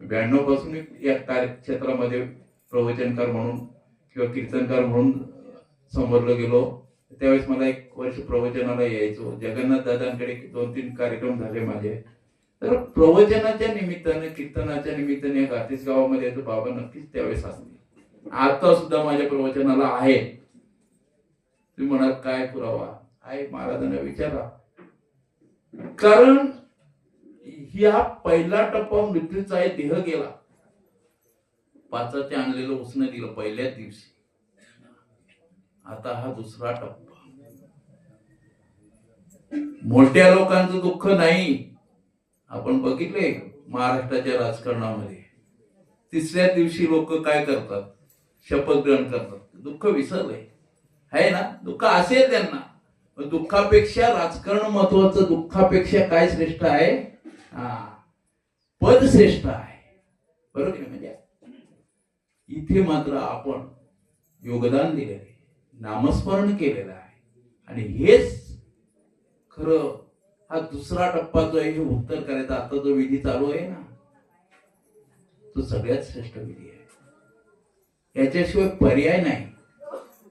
92 पासून मी या कार्यक्षेत्रामध्ये प्रवचनकार म्हणून किंवा कीर्तनकार म्हणून समोरलं गेलो. त्यावेळेस मला 1 वर्ष प्रवचनाला यायचो. जगन्नाथ दादांकडे 2-3 कार्यक्रम झाले माझे. तर प्रवचनाच्या निमित्ताने, कीर्तनाच्या निमित्ताने गातीस गावामध्ये याचं बाबा नक्कीच त्यावेळेस असते. आता सुद्धा माझ्या प्रवचनाला आहे. तुम्ही म्हणाल काय पुरावा आहे? महाराजांना विचारा. कारण ह्या पहिला टप्पा मृत्यूचा आहे. देह गेला, 5चे आणलेलं उसनं दिलं पहिल्याच दिवशी. आता हा दुसरा टप्पा. मोठ्या लोकांचं दुःख नाही. आपण बघितले महाराष्ट्राच्या राजकारणामध्ये 3ऱ्या दिवशी लोक काय करतात? शपथ ग्रहण करतात. दुःख विसरलंय आहे ना. दुःख असेल त्यांना, पण दुःखापेक्षा राजकारण महत्वाचं. दुःखापेक्षा काय श्रेष्ठ आहे? पद श्रेष्ठ आहे, बरोबर की. म्हणजे इथे मात्र आपण योगदान दिलेलं आहे, नामस्मरण केलेलं आहे आणि हेच खरं हा दुसरा टप्पा जो आहे हे उत्तर करायचा. आता जो विधी चालू आहे ना, तो सगळ्यात श्रेष्ठ विधी आहे. याच्याशिवाय पर्याय नाही.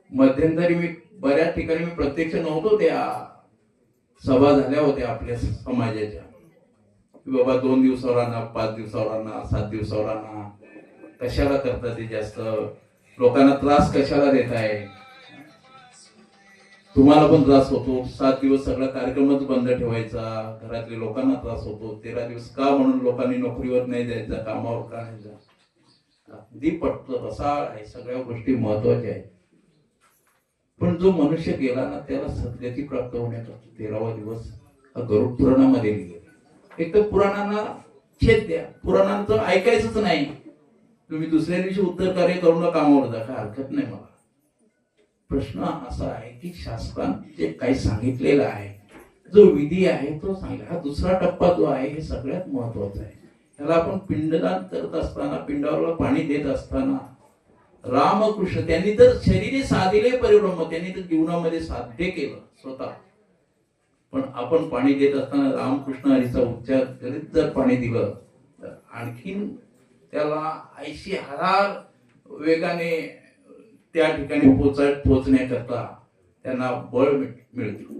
मध्यंतरी मी बऱ्याच ठिकाणी मी प्रत्यक्ष नव्हतो, त्या सभा झाल्या होत्या आपल्या समाजाच्या, की बाबा 2 दिवसावर आणा, 5 दिवसावर आणा, 7 दिवसावर आणा, कशाला करता ते जास्त, लोकांना त्रास कशाला देताय, तुम्हाला पण त्रास होतो. 7 दिवस सगळा कार्यक्रमच बंद ठेवायचा, घरातल्या लोकांना त्रास होतो. 13 दिवस का म्हणून लोकांनी नोकरीवर नाही जायचं, कामावर का नाही जायचं. अगदी पटतं, रसाळ आहे, सगळ्या गोष्टी महत्वाच्या आहेत. पण जो मनुष्य गेला ना, त्याला सद्गती प्राप्त होण्याकरता 13वा दिवस हा गरुड पुराणामध्ये लिहिलेला. एक तर पुराणांना छेद द्या, पुराणांचं ऐकायचंच नाही. तुम्ही दुसऱ्या दिवशी उत्तर कार्य करून कामावर जा, काय हरकत नाही मला. प्रश्न असा आहे की शास्त्राने जे काही सांगितलेलं आहे, जो विधी आहे तो सांगितला. हा दुसरा टप्पा जो आहे हे सगळ्यात महत्वाचा आहे. त्याला आपण पिंडदान करत असताना, पिंडाला पाणी देत असताना, रामकृष्ण त्यांनी तर शरीरे साधिले परिब्रह्म, त्यांनी तर जीवनामध्ये साध्य केलं स्वतः. पण आपण पाणी देत असताना रामकृष्ण हरीचा उच्चार करीत जर पाणी दिलं तर आणखीन त्याला 80,000 वेगाने त्या ठिकाणी पोहोचण्याकरता त्यांना बळ मिळतं.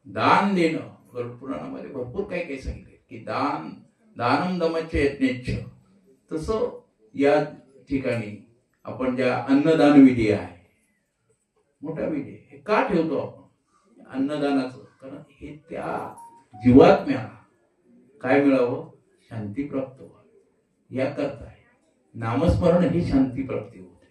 दान देणं, गरुड पुराणामध्ये भरपूर काही काही सांगितले की दानम दमच्च यज्ञेच्छ. तसं या ठिकाणी आपण ज्या अन्नदान विधी आहे, मोठा विधी हे का ठेवतो आपण अन्नदानाचं, कारण हे त्या जीवात्म्याला काय मिळावं, शांती प्राप्त व्हावी याकरता आहे. नामस्मरण ही शांती प्राप्ती होते.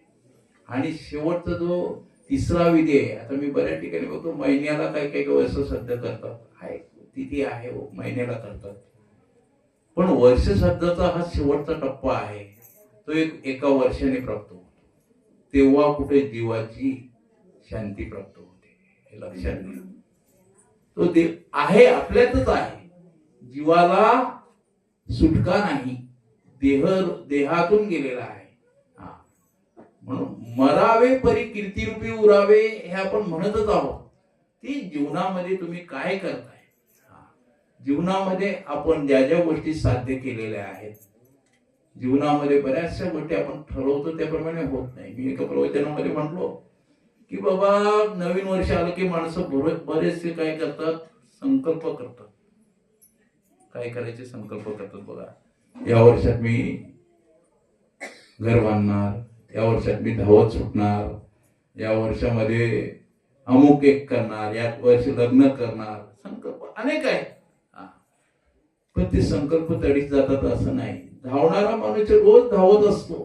आणि शेवटचा जो तिसरा विधी आहे, आता मी बऱ्याच ठिकाणी बघतो महिन्याला काही काही वर्ष श्राद्ध करतात, आहे तिथी आहे महिन्याला करतात. पण वर्ष श्राद्धाचा हा शेवटचा टप्पा आहे, तो एका वर्षाने प्राप्त होतो. तेव्हा कुठे जीवाची शांती प्राप्त होते, हे लक्षात घ्या. तो देव आहे, आपल्यातच आहे. जीवाला सुटका नाही, देहातून गेलेला आहे. म्हणून मरावे परी कीर्तिरूपी उरावे हे आपण म्हणतच आहोत. ती जीवनामध्ये तुम्ही काय करताय, जीवनामध्ये आपण ज्या ज्या गोष्टी साध्य केलेल्या आहेत, जीवनामध्ये बऱ्याचशा गोष्टी आपण ठरवतो त्याप्रमाणे होत नाही. मी एका प्रवचनामध्ये म्हटलो की बाबा नवीन वर्ष आलं की माणसं बरेचसे काय करतात, संकल्प करतात. काय करायचे संकल्प करतात. बघा, या वर्षात मी घर बांधणार, या वर्षात मी धावत सुटणार, या वर्षामध्ये अमुक एक करणार, या वर्षी लग्न करणार, संकल्प अनेक आहेत. पण ते संकल्प तडीच जातात असं नाही. धावणारा मनुष्य रोज धावत असतो.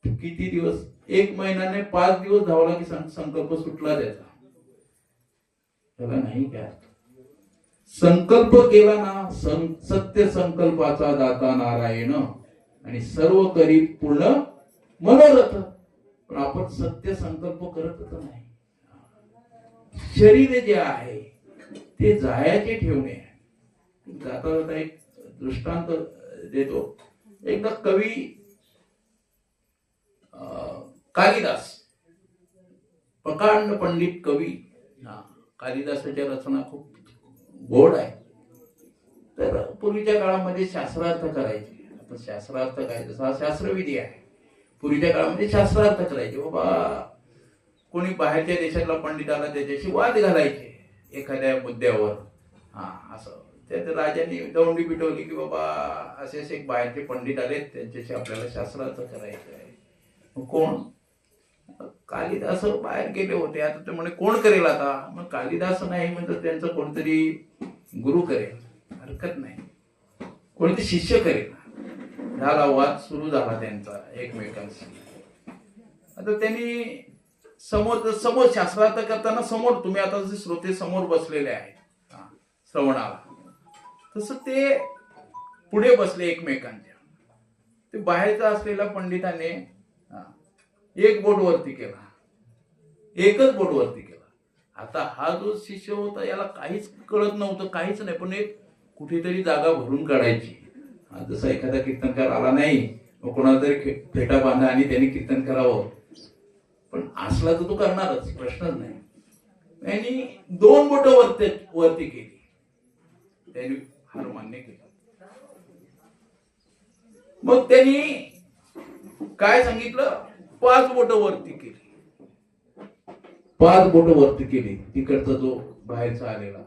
किती दिवस, 1 महिन्याने 5 दिवस धावला की संकल्प सुटला त्याचा, त्याला नाही काय. संकल्प केला ना, सत्य संकल्पाचा दाता नारायण, आणि सर्व करी पूर्ण मनोरथ. पण आपण सत्य संकल्प करतच नाही. शरीर जे आहे ते जायाचे ठेवणे आहे. जाता जाता एक दृष्टांत देतो. एकदा कवी कालिदास, प्रकांड पंडित कवी, कालिदासाच्या रचना खूप गोड आहे. तर पूर्वीच्या काळामध्ये शास्त्रार्थ करायचे. आता शास्त्रार्थ काय, जसा शास्त्रविधी आहे, पूर्वीच्या काळामध्ये शास्त्रार्थ करायचे. बाबा कोणी बाहेरच्या देशातला पंडित आला त्याच्याशी वाद घालायचे एखाद्या मुद्द्यावर. असं त्यात राजांनी दौंडी पिटवली की बाबा असे असे एक बाहेरचे पंडित आले, त्यांच्याशी आपल्याला शास्त्रार्थ करायचं आहे. कोण, कालिदास बाहेर गेले होते. आता ते म्हणे कोण करेल आता. मग कालिदास नाही म्हणजे त्यांचं कोणतरी गुरु करेल, हरकत नाही, कोणते शिष्य करेल. झाला वाद सुरू झाला त्यांचा एकमेकांशी. आता त्यांनी समोर शास्त्रार्थ करताना समोर, तुम्ही आता जे श्रोते समोर बसलेले आहेत श्रवणाला, तसं ते पुढे बसले एकमेकांच्या. ते बाहेरचा असलेल्या पंडिताने एक बोट वरती केला, एकच बोट वरती केला. आता हा जो शिष्य होता याला काहीच कळत नव्हतं, काहीच नाही, पण एक कुठेतरी जागा भरून काढायची. जसा एखादा कीर्तनकार आला नाही, कोणाला तरी फेटा बांधा आणि त्यांनी कीर्तन करावं. पण असला तर तो करणारच, प्रश्नच नाही. त्यांनी 2 बोट वरती केली, त्यांनी हार मान्य केला. मग त्यांनी काय सांगितलं, 5 बोट वरती केली, 5 बोट वरती केली. तिकडचा जो बाहेरचा आलेला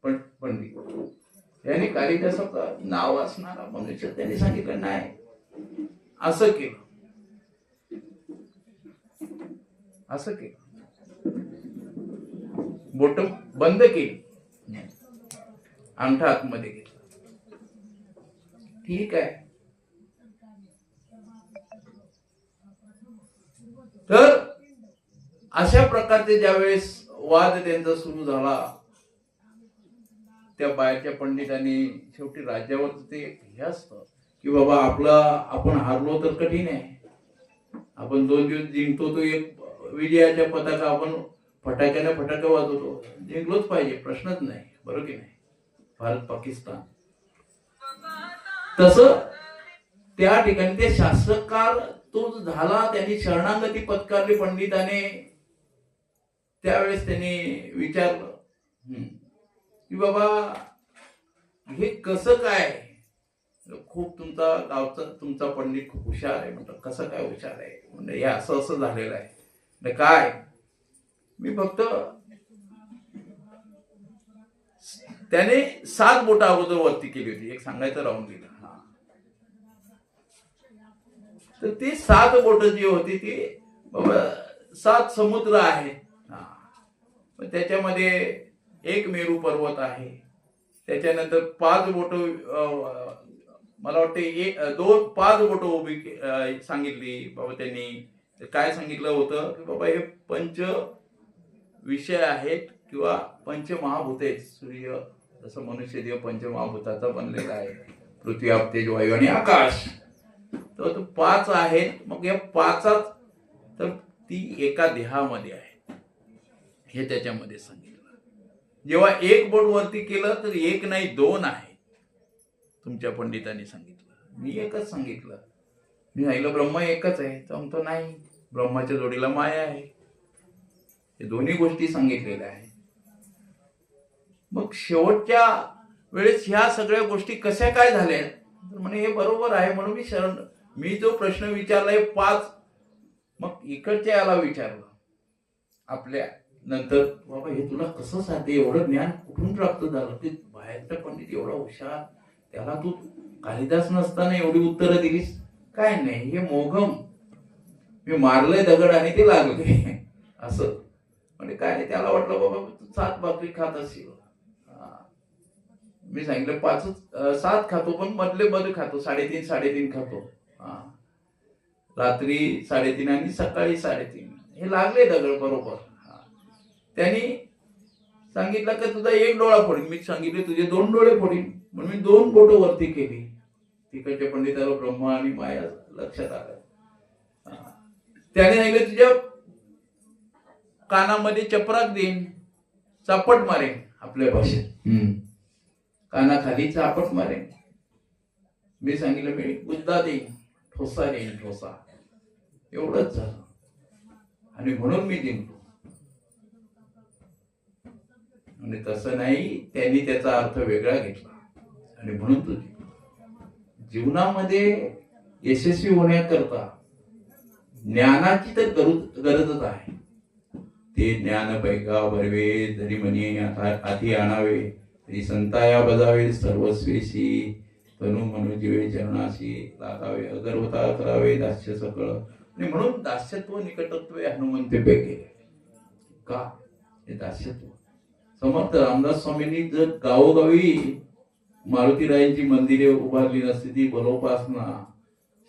पण पंडित, त्याने कालिदासाचं नाव असणारा मनुष्य, त्यांनी सांगितलं नाही, असं केलं, असं केलं, बोट बंद केली, अंगठा आतमध्ये घेतला. ठीक आहे. तर अशा प्रकारचे ज्यावेळेस वाद त्यांचा सुरू झाला, त्या बाहेरच्या पंडितांनी शेवटी राज्यावर ते हे असतं की बाबा आपण हारलो तर कठीण आहे, आपण 2 दिवस जिंकतो तो एक विजयाच्या पताका आपण फटाक्याने फटाके वाजवतो, जिंकलोच पाहिजे, प्रश्नच नाही, बरोबर की नाही, भारत पाकिस्तान. तसं त्या ठिकाणी ते शास्त्रकार तो झाला, त्यांनी शरणागती पत्कारली पंडिताने. त्यावेळेस त्यांनी विचारलं की बाबा हे कसं काय, खूप तुमचा गावचा तुमचा पंडित खूप हुशार आहे. म्हटलं कसं काय हुशार आहे, म्हणजे हे असं असं झालेलं आहे. काय, मी फक्त त्याने 7 बोट अगोदर वरती केली होती, एक सांगायचं राहून गेलं. तर ती 7 बोट जी होती ती बाबा 7 समुद्र आहेत, त्याच्यामध्ये एक मेरू पर्वत आहे, त्याच्यानंतर 5 बोट, मला वाटते 5 बोट उभी सांगितली बाबा त्यांनी. काय सांगितलं होतं की बाबा हे 5 विषय आहेत किंवा 5 महाभूत आहेत. सूर्य जसं मनुष्य देव 5 महाभूताचा बनलेला आहे, पृथ्वी, आप, तेज, वायू आणि आकाश. तर तो 5 आहेत. मग या 5 तर ती एका देहामध्ये आहे, हे त्याच्यामध्ये सांगितलं. जेव्हा 1 बोट वरती केलं तर 1 नाही 2 आहे, तुमच्या पंडितांनी सांगितलं. मी एकच सांगितलं. मी सांगितलं ब्रह्म एकच आहे, तर म्हणतो नाही, ब्रह्माच्या जोडीला माया आहे. हे दोन्ही गोष्टी सांगितलेल्या आहेत. मग शेवटच्या वेळेस ह्या सगळ्या गोष्टी कशा काय झाल्या, तर म्हणे हे बरोबर आहे. म्हणून मी जो प्रश्न विचारलाय 5, मग इकडच्या याला विचारलं आपल्या नंतर, बाबा हे तुला कसं साध्य, एवढं ज्ञान कुठून प्राप्त झालं, ते बाहेरचा पंडित एवढा हुशार, त्याला तू कालिदास नसताना एवढी उत्तरं दिलीस. काय नाही, हे मोघम, मी मारलंय दगड आणि ते लागले असं. म्हणजे काय नाही, त्याला वाटलं बाबा तू 7 भाकरी खात असशील. मी सांगितलं 7 खातो, पण मधले बदल खातो, 3.5 खातो. रात्री 3.5 आणि सकाळी 3.5, हे लागले दगड बरोबर. त्यांनी सांगितलं की तुझा 1 डोळा फोडीन. मी सांगितले तुझे 2 डोळे फोडीन. म्हणून मी 2 बोट वरती केली. तिकडच्या पंडिताला ब्रह्म आणि माया लक्षात आलं. त्याने सांगितलं तुझ्या कानामध्ये चपराक देईन, चापट मारेन, आपल्या भाषेत कानाखाली चापट मारेन. मी सांगितलं मी बुद्धा देईन, ठोसा देईन, ठोसा. एवढंच झालं. आणि म्हणून मी जिंकलो. म्हणजे तसं नाही, त्यांनी त्याचा अर्थ वेगळा घेतला आणि म्हणून तू जीवनामध्ये यशस्वी होण्याकरता ज्ञानाची तर गरजच आहे. ते ज्ञान पैका भरवे, जरी म्हणे हाती आणावे, तरी संताया बजावे, सर्वस्वेशी तनु मनु जीवे चरणाशी लागावे, अगर्वता करावे दास्य सकळ. आणि म्हणून दास्यत्व निकटत्व हनुमंते पैके. का हे दास्यत्व? समर्थ रामदास स्वामींनी जर गावोगावी मारुतीरायांची मंदिरे उभारली नसती, ती बलोपासना,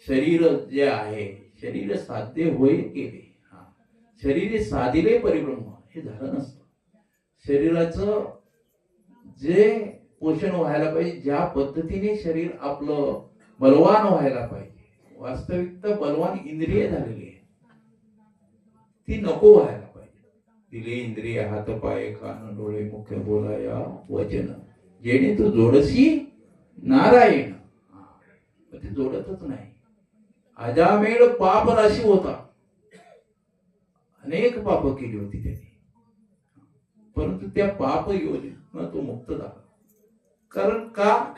शरीर जे आहे, शरीर साध्य होय केले, शरीर साधिले परिब्रह्म, हे झालं नसतं. शरीराचं जे पोषण व्हायला पाहिजे, ज्या पद्धतीने शरीर आपलं बलवान व्हायला पाहिजे, वास्तविकता बलवान इंद्रिय झालेली आहे, ती नको व्हायला पाहिजे. दिले इंद्रिय हात पाय कान डोळे मुख बोलाया वचन, जेणे तू जोडसी नारायण. ते जोडतच नाही. अजामेळ पाप राशी होता, अनेक पाप केली होती त्याने, परंतु त्या पाप योजनेतून तो मुक्त झाला. कारण का?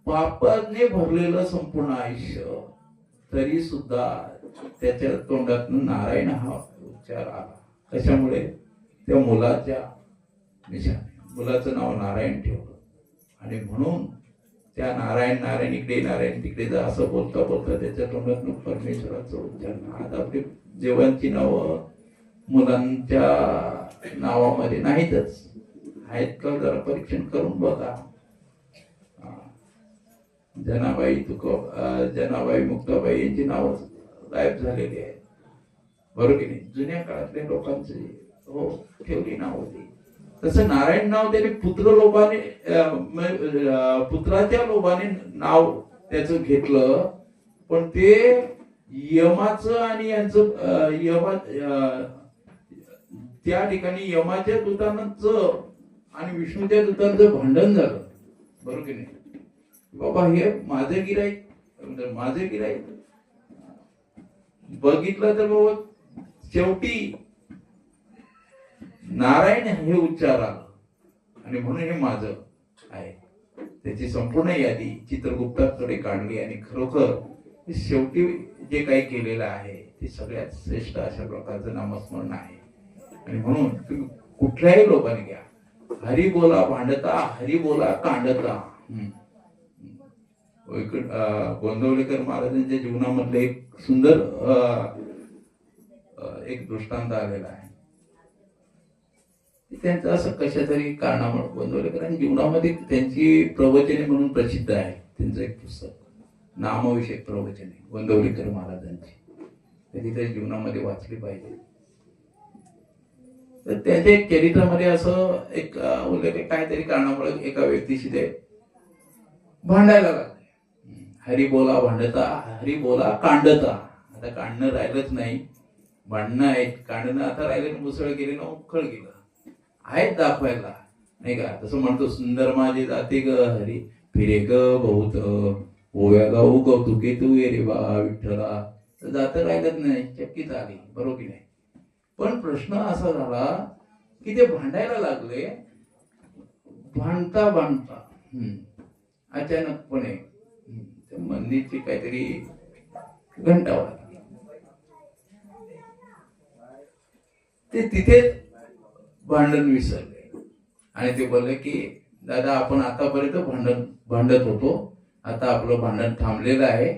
पापाने भरलेलं संपूर्ण आयुष्य, तरी सुद्धा त्याच्या तोंडातून नारायण हा उच्चार आला. कशामुळे? त्या मुलाच्या निशाने. मुलाचं नाव नारायण ठेवलं आणि म्हणून त्या नारायण नारायण इकडे नारायण तिकडे जा असं बोलता बोलता त्याच्या तोंडातून परमेश्वराचं उच्चार. आज आपली देवांची नावं मुलांच्या नावामध्ये नाहीतच, आहेत का जरा परीक्षण करून बघा. जनाबाई मुक्ताबाई यांची नाव गायब झालेली आहे, बरोबर की नाही? जुन्या काळातल्या लोकांची हो ठेवली नाव होती. तसं नारायण नाव त्याने पुत्राच्या लोभाने नाव त्याचं घेतलं, पण ते यमाचं आणि यांचं त्या ठिकाणी यमाच्या दूतांचं आणि विष्णूच्या दूतांचं भांडण झालं, बरोबर की नाही? बाबा हे माझं गिराईक बघितलं तर बाबा शेवटी नारायण हे उच्चार आलं आणि म्हणून हे माझं आहे. त्याची संपूर्ण यादी चित्रगुप्ताकडे काढली आणि खरोखर शेवटी जे काही केलेलं आहे ते सगळ्यात श्रेष्ठ अशा प्रकारचं नामस्मरण आहे. आणि म्हणून तुम्ही कुठल्याही लोकांनी घ्या, हरी बोला भांडता, हरी बोला कांडता. गोंदवलेकर महाराजांच्या जीवनामधले एक सुंदर एक दृष्टांत आलेला आहे. त्यांचं असं कशा तरी कारणामुळे गोंदवलेकरांच्या जीवनामध्ये त्यांची प्रवचने म्हणून प्रसिद्ध आहे. त्यांचं एक पुस्तक नामविषयक प्रवचने गोंदवलेकर महाराजांची, कधी तरी जीवनामध्ये वाचली पाहिजे. तर त्याच्या एक चरित्रामध्ये असं एक उल्लेख, काहीतरी कारणामुळे एका व्यक्तीशी ते भांडायला लागले. हरी बोला भांडता, हरी बोला कांडता. आता कांडणं राहिलंच नाही, भांडणं आहेत, कांडणं आता राहिलं, मुसळ गेली ना उखळ गेलं आहेत दाखवायला, नाही का? तसं म्हणतो, सुंदर माझे जाते ग हरी फिरे ग बहुत, ओव्या गाऊ कौतुके तू ये रे बा विठ्ठला. तर जात राहिलंच नाही, चक्कीच आली, बरोबर की नाही? पण प्रश्न असा झाला की ते भांडायला लागले. भांडता भांडता अचानकपणे मंदिरची काहीतरी घंटा वाजली. ते तिथे भांडण विसरले आणि ते बोलले की दादा आपण आतापर्यंत भांडत होतो, आता आपलं भांडण थांबलेलं आहे,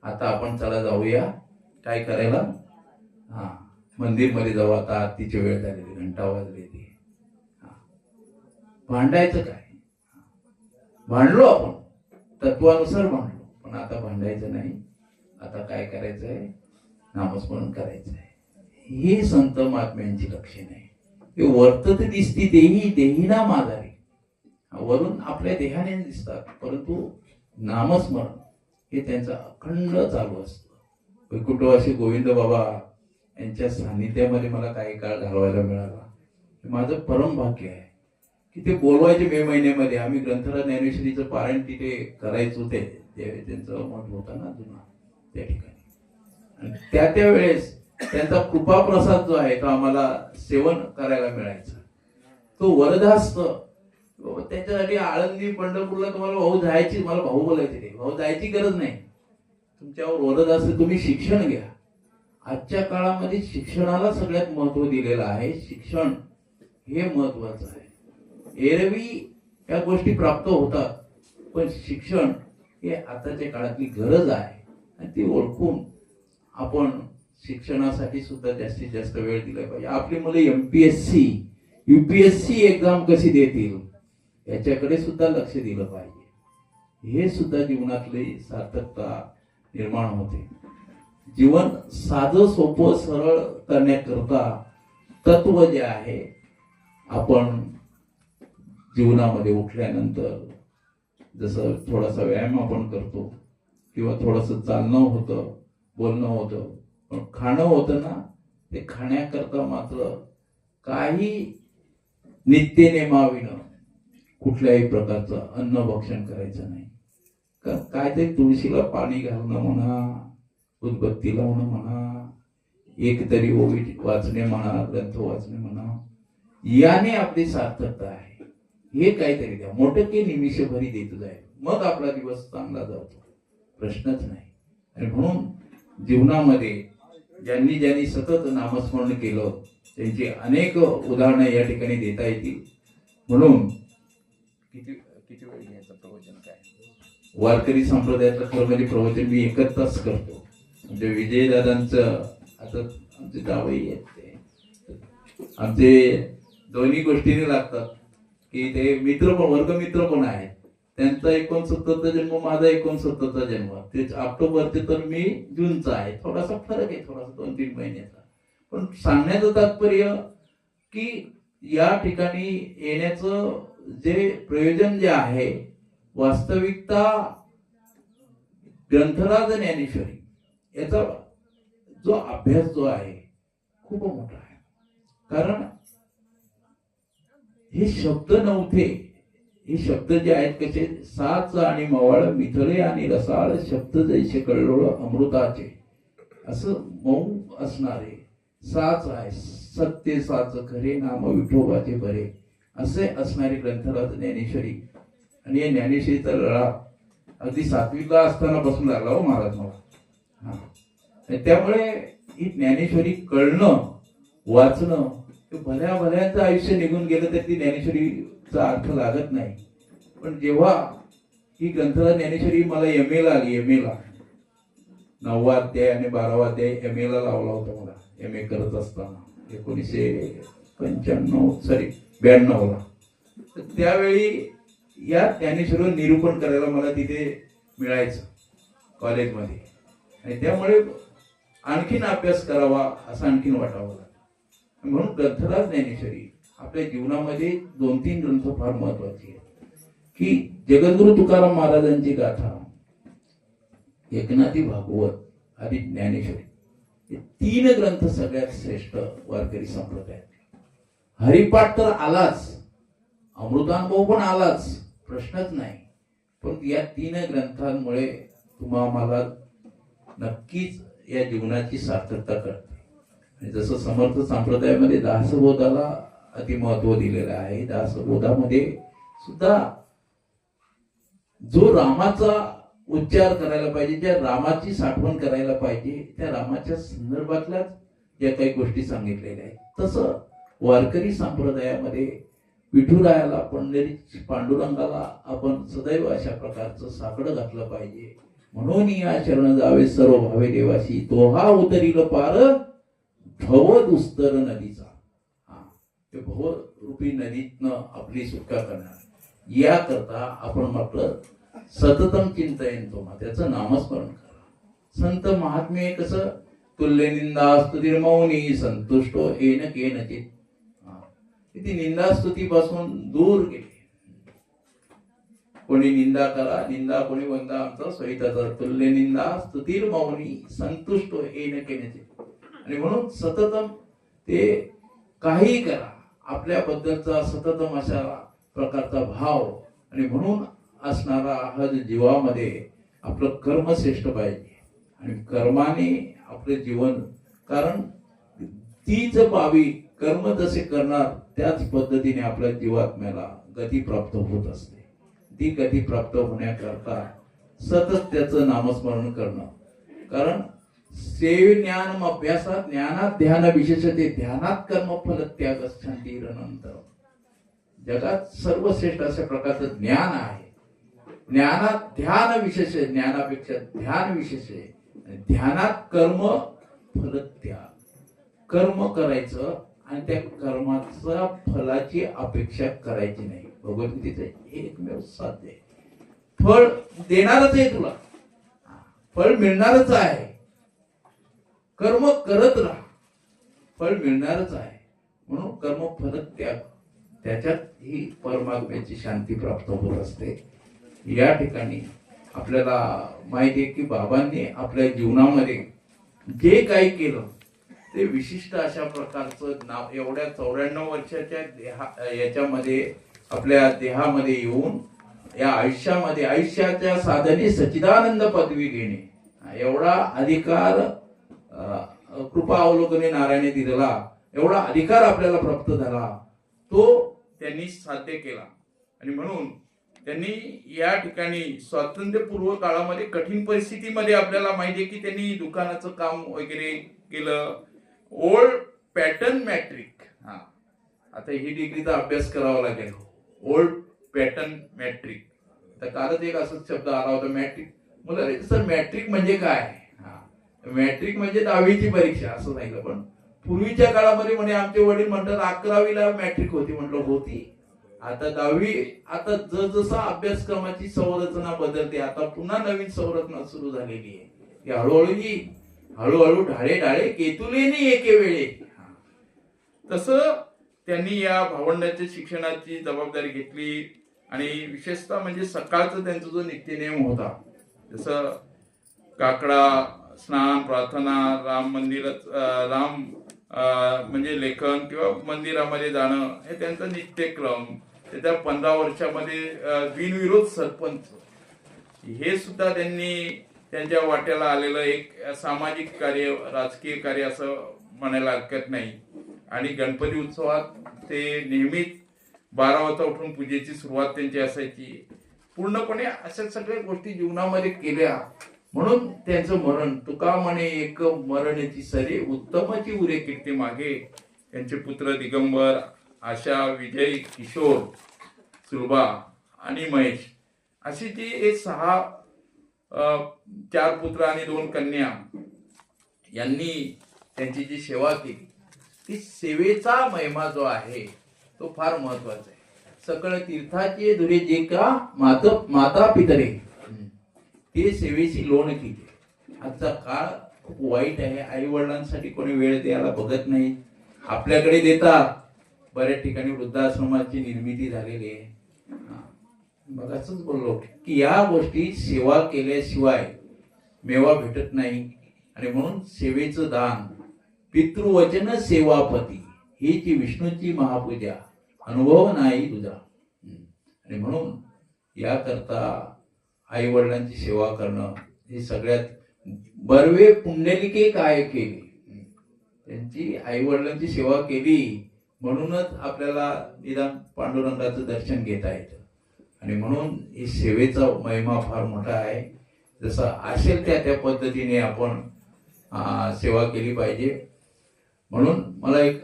आता आपण चला जाऊया काय करायला, मंदिर मध्ये जाऊ, आता आरतीची वेळ झालेली, घंटा वाजलेली. भांडायचं काय? भांडलो आपण तत्वानुसार भांडलो, पण आता भांडायचं नाही. आता काय करायचंय? नामस्मरण करायचंय. ही संत महात्म्यांची लक्षण आहे. हे वर्तत दिसती देही देहीना माधारी, वरून आपल्या देहाने दिसतात, परंतु नामस्मरण हे त्यांचं अखंड चालू असतं. वैकुंठवासी गोविंद बाबा यांच्या सान्निध्यामध्ये मला काही काळ घालवायला मिळाला. माझं परम भाग्य आहे की ते बोलवायचे. मे महिन्यामध्ये आम्ही ग्रंथराज ज्ञानेश्वरीचं पारायण तिथे करायचो. ते त्यांचं मठ होता ना जुना, त्या ठिकाणी. आणि त्या वेळेस त्यांचा कृपाप्रसाद जो आहे तो आम्हाला सेवन करायला मिळायचा. तो वरदास्त. त्याच्यासाठी आळंदी पंढरपूरला तुम्हाला भाऊ जायची, मला भाऊ बोलायचे नाही, भाऊ जायची गरज नाही, तुमच्यावर वरदास्त, तुम्ही शिक्षण घ्या. आजच्या काळामध्ये शिक्षणाला सगळ्यात महत्व दिलेलं आहे. शिक्षण हे महत्वाचं आहे. एरवी या गोष्टी प्राप्त होतात, पण शिक्षण हे आताच्या काळातली गरज आहे आणि ती ओळखून आपण शिक्षणासाठी सुद्धा जास्तीत जास्त वेळ दिला पाहिजे. आपली मुलं MPSC UPSC एक्झाम कशी देतील याच्याकडे सुद्धा लक्ष दिलं पाहिजे. हे सुद्धा जीवनातली सार्थकता निर्माण होते. जीवन साधं सोपं सरळ करण्याकरता तत्व जे आहे, आपण जीवनामध्ये उठल्यानंतर जसं थोडासा व्यायाम आपण करतो किंवा थोडंसं चालणं होतं, बोलणं होतं, पण खाणं होतं ना, ते खाण्याकरता मात्र काही नित्यनेमाविनं कुठल्याही प्रकारचं अन्न भक्षण करायचं नाही. काहीतरी तुळशीला पाणी घालणं म्हणा, उदबत्ती लावणं म्हणा, एक तरी ओवी वाचणे म्हणा, ग्रंथ वाचणे म्हणा, याने आपली सार्थकता आहे. हे काहीतरी द्या. मोठं की निमिषभरी देत जाईल, मग आपला दिवस चांगला जातो, प्रश्नच नाही. आणि म्हणून जीवनामध्ये ज्यांनी ज्यांनी सतत नामस्मरण केलं त्यांची अनेक उदाहरणं या ठिकाणी देता येतील. म्हणून किती किती वेळ घ्यायचं प्रवचन काय, वारकरी संप्रदायातलं खरं म्हणजे प्रवचन मी 1 तास करतो. म्हणजे विजयदादांचं आता आमचे जावई आहेत ते आमचे दोन्ही गोष्टीने लागतात की ते मित्र पण वर्गमित्र पण आहेत. त्यांचा 69चा जन्म, माझा 69चा जन्म. ते ऑक्टोबरचे तर मी जूनचा आहे. थोडासा फरक आहे, थोडासा 2-3 महिन्याचा. पण सांगण्याचं तात्पर्य की या ठिकाणी येण्याचं जे प्रयोजन जे आहे, वास्तविकता ग्रंथराज ज्ञानेश्वरी याचा जो अभ्यास जो आहे खूप मोठा आहे. कारण हे शब्द नव्हते, हे शब्द जे आहेत कसे, साच आणि मवाळ मिथळे आणि रसाळ शब्द जैसे कळलोळ अमृताचे, असं मऊ असणारे साच आहे. सत्य साच खरे नाम विठोबाचे बरे, असे असणारे ग्रंथराज ज्ञानेश्वरी. आणि या ज्ञानेश्वरीचा लळा अगदी 7वीला असताना बसून लागला हो महाराज मला. त्यामुळे ही ज्ञानेश्वरी कळणं, वाचणं, भल्या भल्यांचं आयुष्य निघून गेलं तर ती ज्ञानेश्वरीचा अर्थ लागत नाही. पण जेव्हा ही ग्रंथराज ज्ञानेश्वरी मला MA ला आली, MA ला 9वा अध्याय आणि 12वा अध्याय MA ला लावला होता मला, MA करत असताना 1992 ला. तर त्यावेळी या ज्ञानेश्वरीवर निरूपण करायला मला तिथे मिळायचं कॉलेजमध्ये. आणि त्यामुळे आणखीन अभ्यास करावा असं आणखीन वाटावं लागलं. म्हणून ग्रंथराज ज्ञानेश्वरी आपल्या जीवनामध्ये 2-3 ग्रंथ फार महत्वाचे आहेत. की जगद्गुरु तुकाराम महाराजांची गाथा, एकनाथी भागवत आणि ज्ञानेश्वरी, हे 3 ग्रंथ सगळ्यात श्रेष्ठ वारकरी संप्रदायात. हरिपाठ तर आलाच, अमृतानुभव पण आलाच, प्रश्नच नाही. पण या 3 ग्रंथांमुळे तुम्हाला नक्कीच या जीवनाची सार्थकता कळते. आणि जसं समर्थ संप्रदायामध्ये दासबोधाला अतिमहत्व दिलेलं आहे, दासबोधामध्ये सुद्धा जो रामाचा उच्चार करायला पाहिजे, ज्या रामाची साठवण करायला पाहिजे, त्या रामाच्या संदर्भातल्याच ज्या काही गोष्टी सांगितलेल्या आहेत. तसं वारकरी संप्रदायामध्ये विठुरायाला, पांडुरंगाला आपण सदैव अशा प्रकारचं साकडं घातलं पाहिजे. म्हणून या शरण जावे सर्व भावे देवाशी, तो हा उतरील पार भव दुस्तर नदीचा. ते भव रूपी नदीतनं आपली सुटका करणार, याकरता आपण म्हटलं सततम चिंतयंतो, त्याचं नामस्मरण करा. संत महात्म्य कसं, तुल्य निंदा स्तुती मौनी संतुष्टो येन केनचित. ती निंदा स्तुतीपासून दूर गेले. कोणी निंदा करा, निंदा कोणी वंदा आमचा सहिताचा, तुल्य निंदा स्तुतीर मौनी संतुष्टो येन केनचित. आणि म्हणून सततम ते काही करा, आपल्याबद्दलचा सततम अशा प्रकारचा भाव. आणि म्हणून असणारा हा जीवामध्ये आपलं कर्म श्रेष्ठ पाहिजे. आणि कर्माने आपलं जीवन, कारण तीच बाबी कर्म जसे करणार त्याच पद्धतीने आपल्या जीवात्म्याला गती प्राप्त होत असते. ती गती प्राप्त होण्याकरता सतत त्याचं नामस्मरण करणं. कारण सेवे ज्ञान अभ्यासात ज्ञानात ध्यान विशेषते, ध्यानात कर्म फल त्याग शांतीरनंतर. जगात सर्वश्रेष्ठ अशा प्रकारचं ज्ञान आहे. ज्ञानात ध्यान विशेष, ज्ञानापेक्षा ध्यान विशेष आहे. ध्यानात कर्म फल त्याग, कर्म करायचं आणि त्या कर्माचा फलाची अपेक्षा करायची नाही. भगवद्गीतेचं एकमेव साध्य आहे. फळ देणारच आहे तुला, फळ मिळणारच आहे. कर्म करत राहा, फळ मिळणारच आहे. म्हणून कर्म फल त्याग, त्याच्यात ही परमात्म्याची शांती प्राप्त होत असते. या ठिकाणी आपल्याला माहिती आहे की बाबांनी आपल्या जीवनामध्ये जे काही केलं ते विशिष्ट अशा प्रकारचं नाव, एवढ्या 94 वर्षाच्या याच्यामध्ये आपल्या देहामध्ये येऊन या आयुष्यामध्ये, आयुष्याच्या साधने सच्चिदानंद पदवी घेणे, एवढा अधिकार कृपा अवलोकने नारायणे दिलेला, एवढा अधिकार आपल्याला प्राप्त झाला, तो त्यांनी साध्य केला. आणि म्हणून त्यांनी या ठिकाणी स्वातंत्र्यपूर्व काळामध्ये कठीण परिस्थितीमध्ये आपल्याला माहिती आहे की त्यांनी दुकानाचं काम वगैरे केलं. ओल्ड पॅटर्न मॅट्रिक, हा आता ही डिग्रीचा अभ्यास करावा लागेल. ओल्ड पॅटर्न मॅट्रिक, तर कालच एक असाच शब्द आला होता मॅट्रिक. मला सर मॅट्रिक म्हणजे काय? मॅट्रिक म्हणजे 10वीची परीक्षा असं सांगितलं. पण पूर्वीच्या काळामध्ये म्हणे आमचे वडील म्हणतात 11वीला मॅट्रिक होती. म्हटलं होती, आता 10वी. आता जसजसा अभ्यासक्रमाची संरचना बदलते, आता पुन्हा नवीन संरचना सुरू झालेली आहे. ती हळूहळू येईल. हळूहळू ढाळे ढाळे केतुलेनी एके वेळे. तसं त्यांनी या भावंडाच्या शिक्षणाची जबाबदारी घेतली. आणि विशेषतः म्हणजे सकाळचं त्यांचा जो नित्यनेम होता, जसं काकडा, स्नान, प्रार्थना, राम मंदिरात म्हणजे लेखन किंवा मंदिरामध्ये जाणं, हे त्यांचा नित्यक्रम. त्याच्या 15 वर्षामध्ये बिनविरोध सरपंच, हे सुद्धा त्यांनी त्यांच्या वाट्याला आलेलं एक सामाजिक कार्य, राजकीय कार्य असं म्हणायला हरकत नाही. आणि गणपती उत्सवात ते नेहमीच 12 वाजता उठून पूजेची सुरुवात त्यांची असायची. पूर्णपणे अशा सगळ्या गोष्टी जीवनामध्ये केल्या. म्हणून त्यांचं मरण, तुका म्हणे एक मरणची सरे उत्तमाची उरे कीर्ती मागे. त्यांचे पुत्र दिगंबर, आशा, विजय, किशोर, सुलभा आणि महेश, अशी ती एक 4 पुत्र आणि 2 कन्या यांनी त्यांची जी सेवा केली, ती सेवेचा महिमा जो आहे तो फार महत्वाचा आहे. सकळ तीर्थाचे धुरे जे का माता पितरे, ते सेवेची लोण केली. आजचा काळ खूप वाईट आहे. आई वडिलांसाठी कोणी वेळ द्यायला बघत नाही. आपल्याकडे देतात. बऱ्याच ठिकाणी वृद्धाश्रमाची निर्मिती झालेली आहे. मग असंच बोललो की या गोष्टी सेवा केल्याशिवाय मेवा भेटत नाही. आणि म्हणून सेवेचं दान, पितृवचन सेवापती, हीची विष्णूची महापूजा, अनुभव नाही तुझा. आणि म्हणून याकरता आई वडिलांची सेवा करणं हे सगळ्यात बर्वे पुण्यलिके काय केली, त्यांची आई वडिलांची सेवा केली म्हणूनच आपल्याला निदान पांडुरंगाचं दर्शन घेता येतं. आणि म्हणून ही सेवेचा महिमा फार मोठा आहे. जसं असेल त्या पद्धतीने आपण सेवा केली पाहिजे. म्हणून मला एक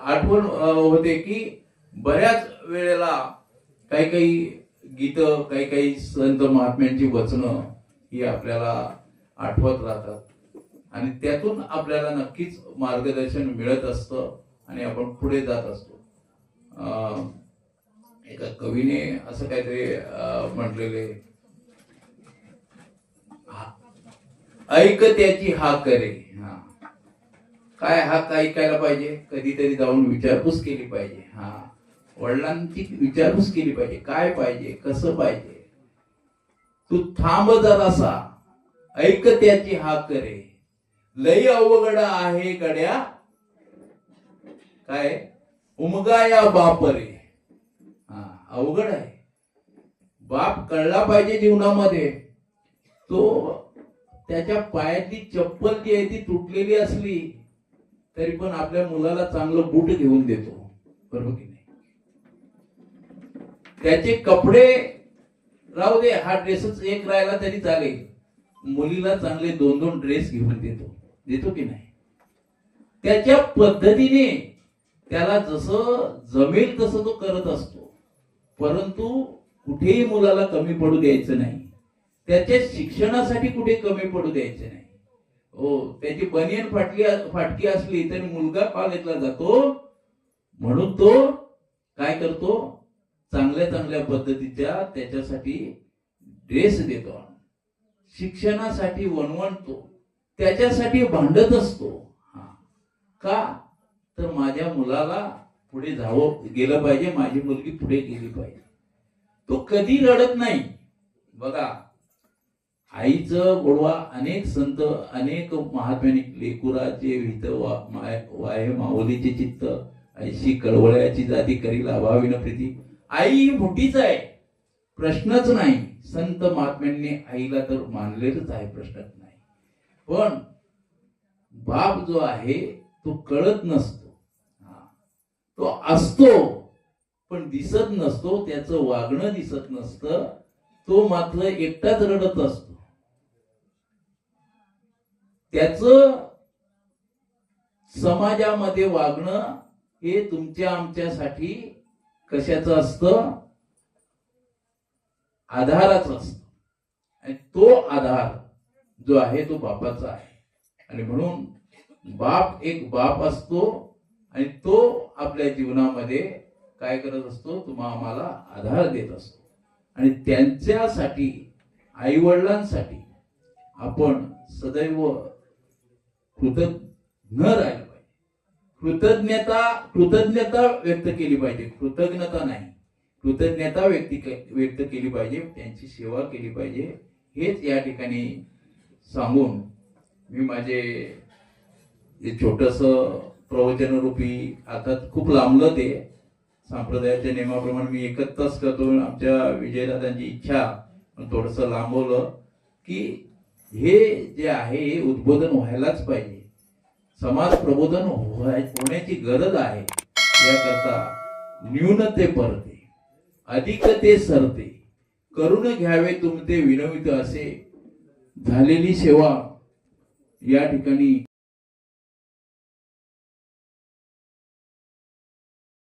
आठवण होते की बऱ्याच वेळेला काही काही गीतं, काही काही संत महात्म्यांची वचनं ही आपल्याला आठवत राहतात. आणि त्यातून आपल्याला नक्कीच मार्गदर्शन मिळत असतं आणि आपण पुढे जात असतो. एका कवीने असं काहीतरी म्हटलेले, ऐक त्याची हा करे. काय हाक ऐकायला पाहिजे? कधीतरी जाऊन विचारपूस केली पाहिजे. वडिलांची विचारपूस केली पाहिजे. काय पाहिजे, कसं पाहिजे. तू थांब जरासा, ऐक त्याची हाक करे. लई अवघड आहे गड्या, काय उमगा या बाप रे. अवघड आहे. बाप कळला पाहिजे जीवनामध्ये. तो त्याच्या पायातली चप्पल जी आहे ती तुटलेली असली तरी पण आपल्या मुलाला चांगलं बूट घेऊन देतो, बरोबर की नाही? त्याचे कपडे राहू दे, हा ड्रेसच एक राहिला तरी चालेल, मुलीला चांगले 2-2 ड्रेस घेऊन देतो की नाही? त्याच्या पद्धतीने त्याला जसं जमेल तसं तो करत असतो. परंतु कुठेही मुलाला कमी पडू द्यायचं नाही. त्याच्या शिक्षणासाठी कुठे कमी पडू द्यायचं नाही. हो, त्याची बनियन फाटकी असली तरी मुलगा कॉलेजला जातो म्हणून तो काय करतो, चांगल्या चांगल्या पद्धतीच्या त्याच्यासाठी ड्रेस देतो. शिक्षणासाठी वणवणतो, त्याच्यासाठी भांडत असतो. का तर माझ्या मुलाला पुढे गेलं पाहिजे, माझी मुलगी पुढे गेली पाहिजे. तो कधी रडत नाही. बघा, आईचं गोडवा अनेक संत, अनेक महात्म्यांनी, लेकुराचे वित वाहे माऊलीचे चित्त, ऐशी कळवळ्याची जाती करील अभाविन प्रीती. आई ही मोठीच आहे, प्रश्नच नाही. संत महात्म्यांनी आईला तर मानलेलंच आहे, प्रश्नच नाही. पण बाप जो आहे तो कळत नसतो. तो असतो पण दिसत नसतो, त्याचं वागणं दिसत नसतं, तो मात्र एकटाच रडत असतो. त्याचं समाजामध्ये वागणं हे तुमच्या आमच्यासाठी कशाचं असतं? आधाराचं असतं. आणि तो आधार जो आहे तो बापाचा आहे. आणि म्हणून बाप एक बाप असतो आणि तो आपल्या जीवनामध्ये काय करत असतो? तुम्हा आम्हाला आधार देत असतो. आणि त्यांच्यासाठी, आई वडिलांसाठी आपण सदैव कृतज्ञ राहिलं पाहिजे. कृतज्ञता व्यक्त केली पाहिजे, कृतज्ञता नाही. कृतज्ञता व्यक्त केली पाहिजे, त्यांची सेवा केली पाहिजे. हेच या ठिकाणी सांगून मी माझे छोटस प्रवचन रूपी, आता खूप लांबलं ते संप्रदायाच्या नियमाप्रमाणे मी एकच तास करतो. आमच्या विजयदादांची इच्छा थोडस लांबवलं की हे जे आहे हे उद्बोधन व्हायलाच पाहिजे. समाज प्रबोधन होण्याची गरज आहे. याकरता न्यूनते परते अधिक ते सरते, करून घ्यावे तुमते विनवित असे, झालेली सेवा या ठिकाणी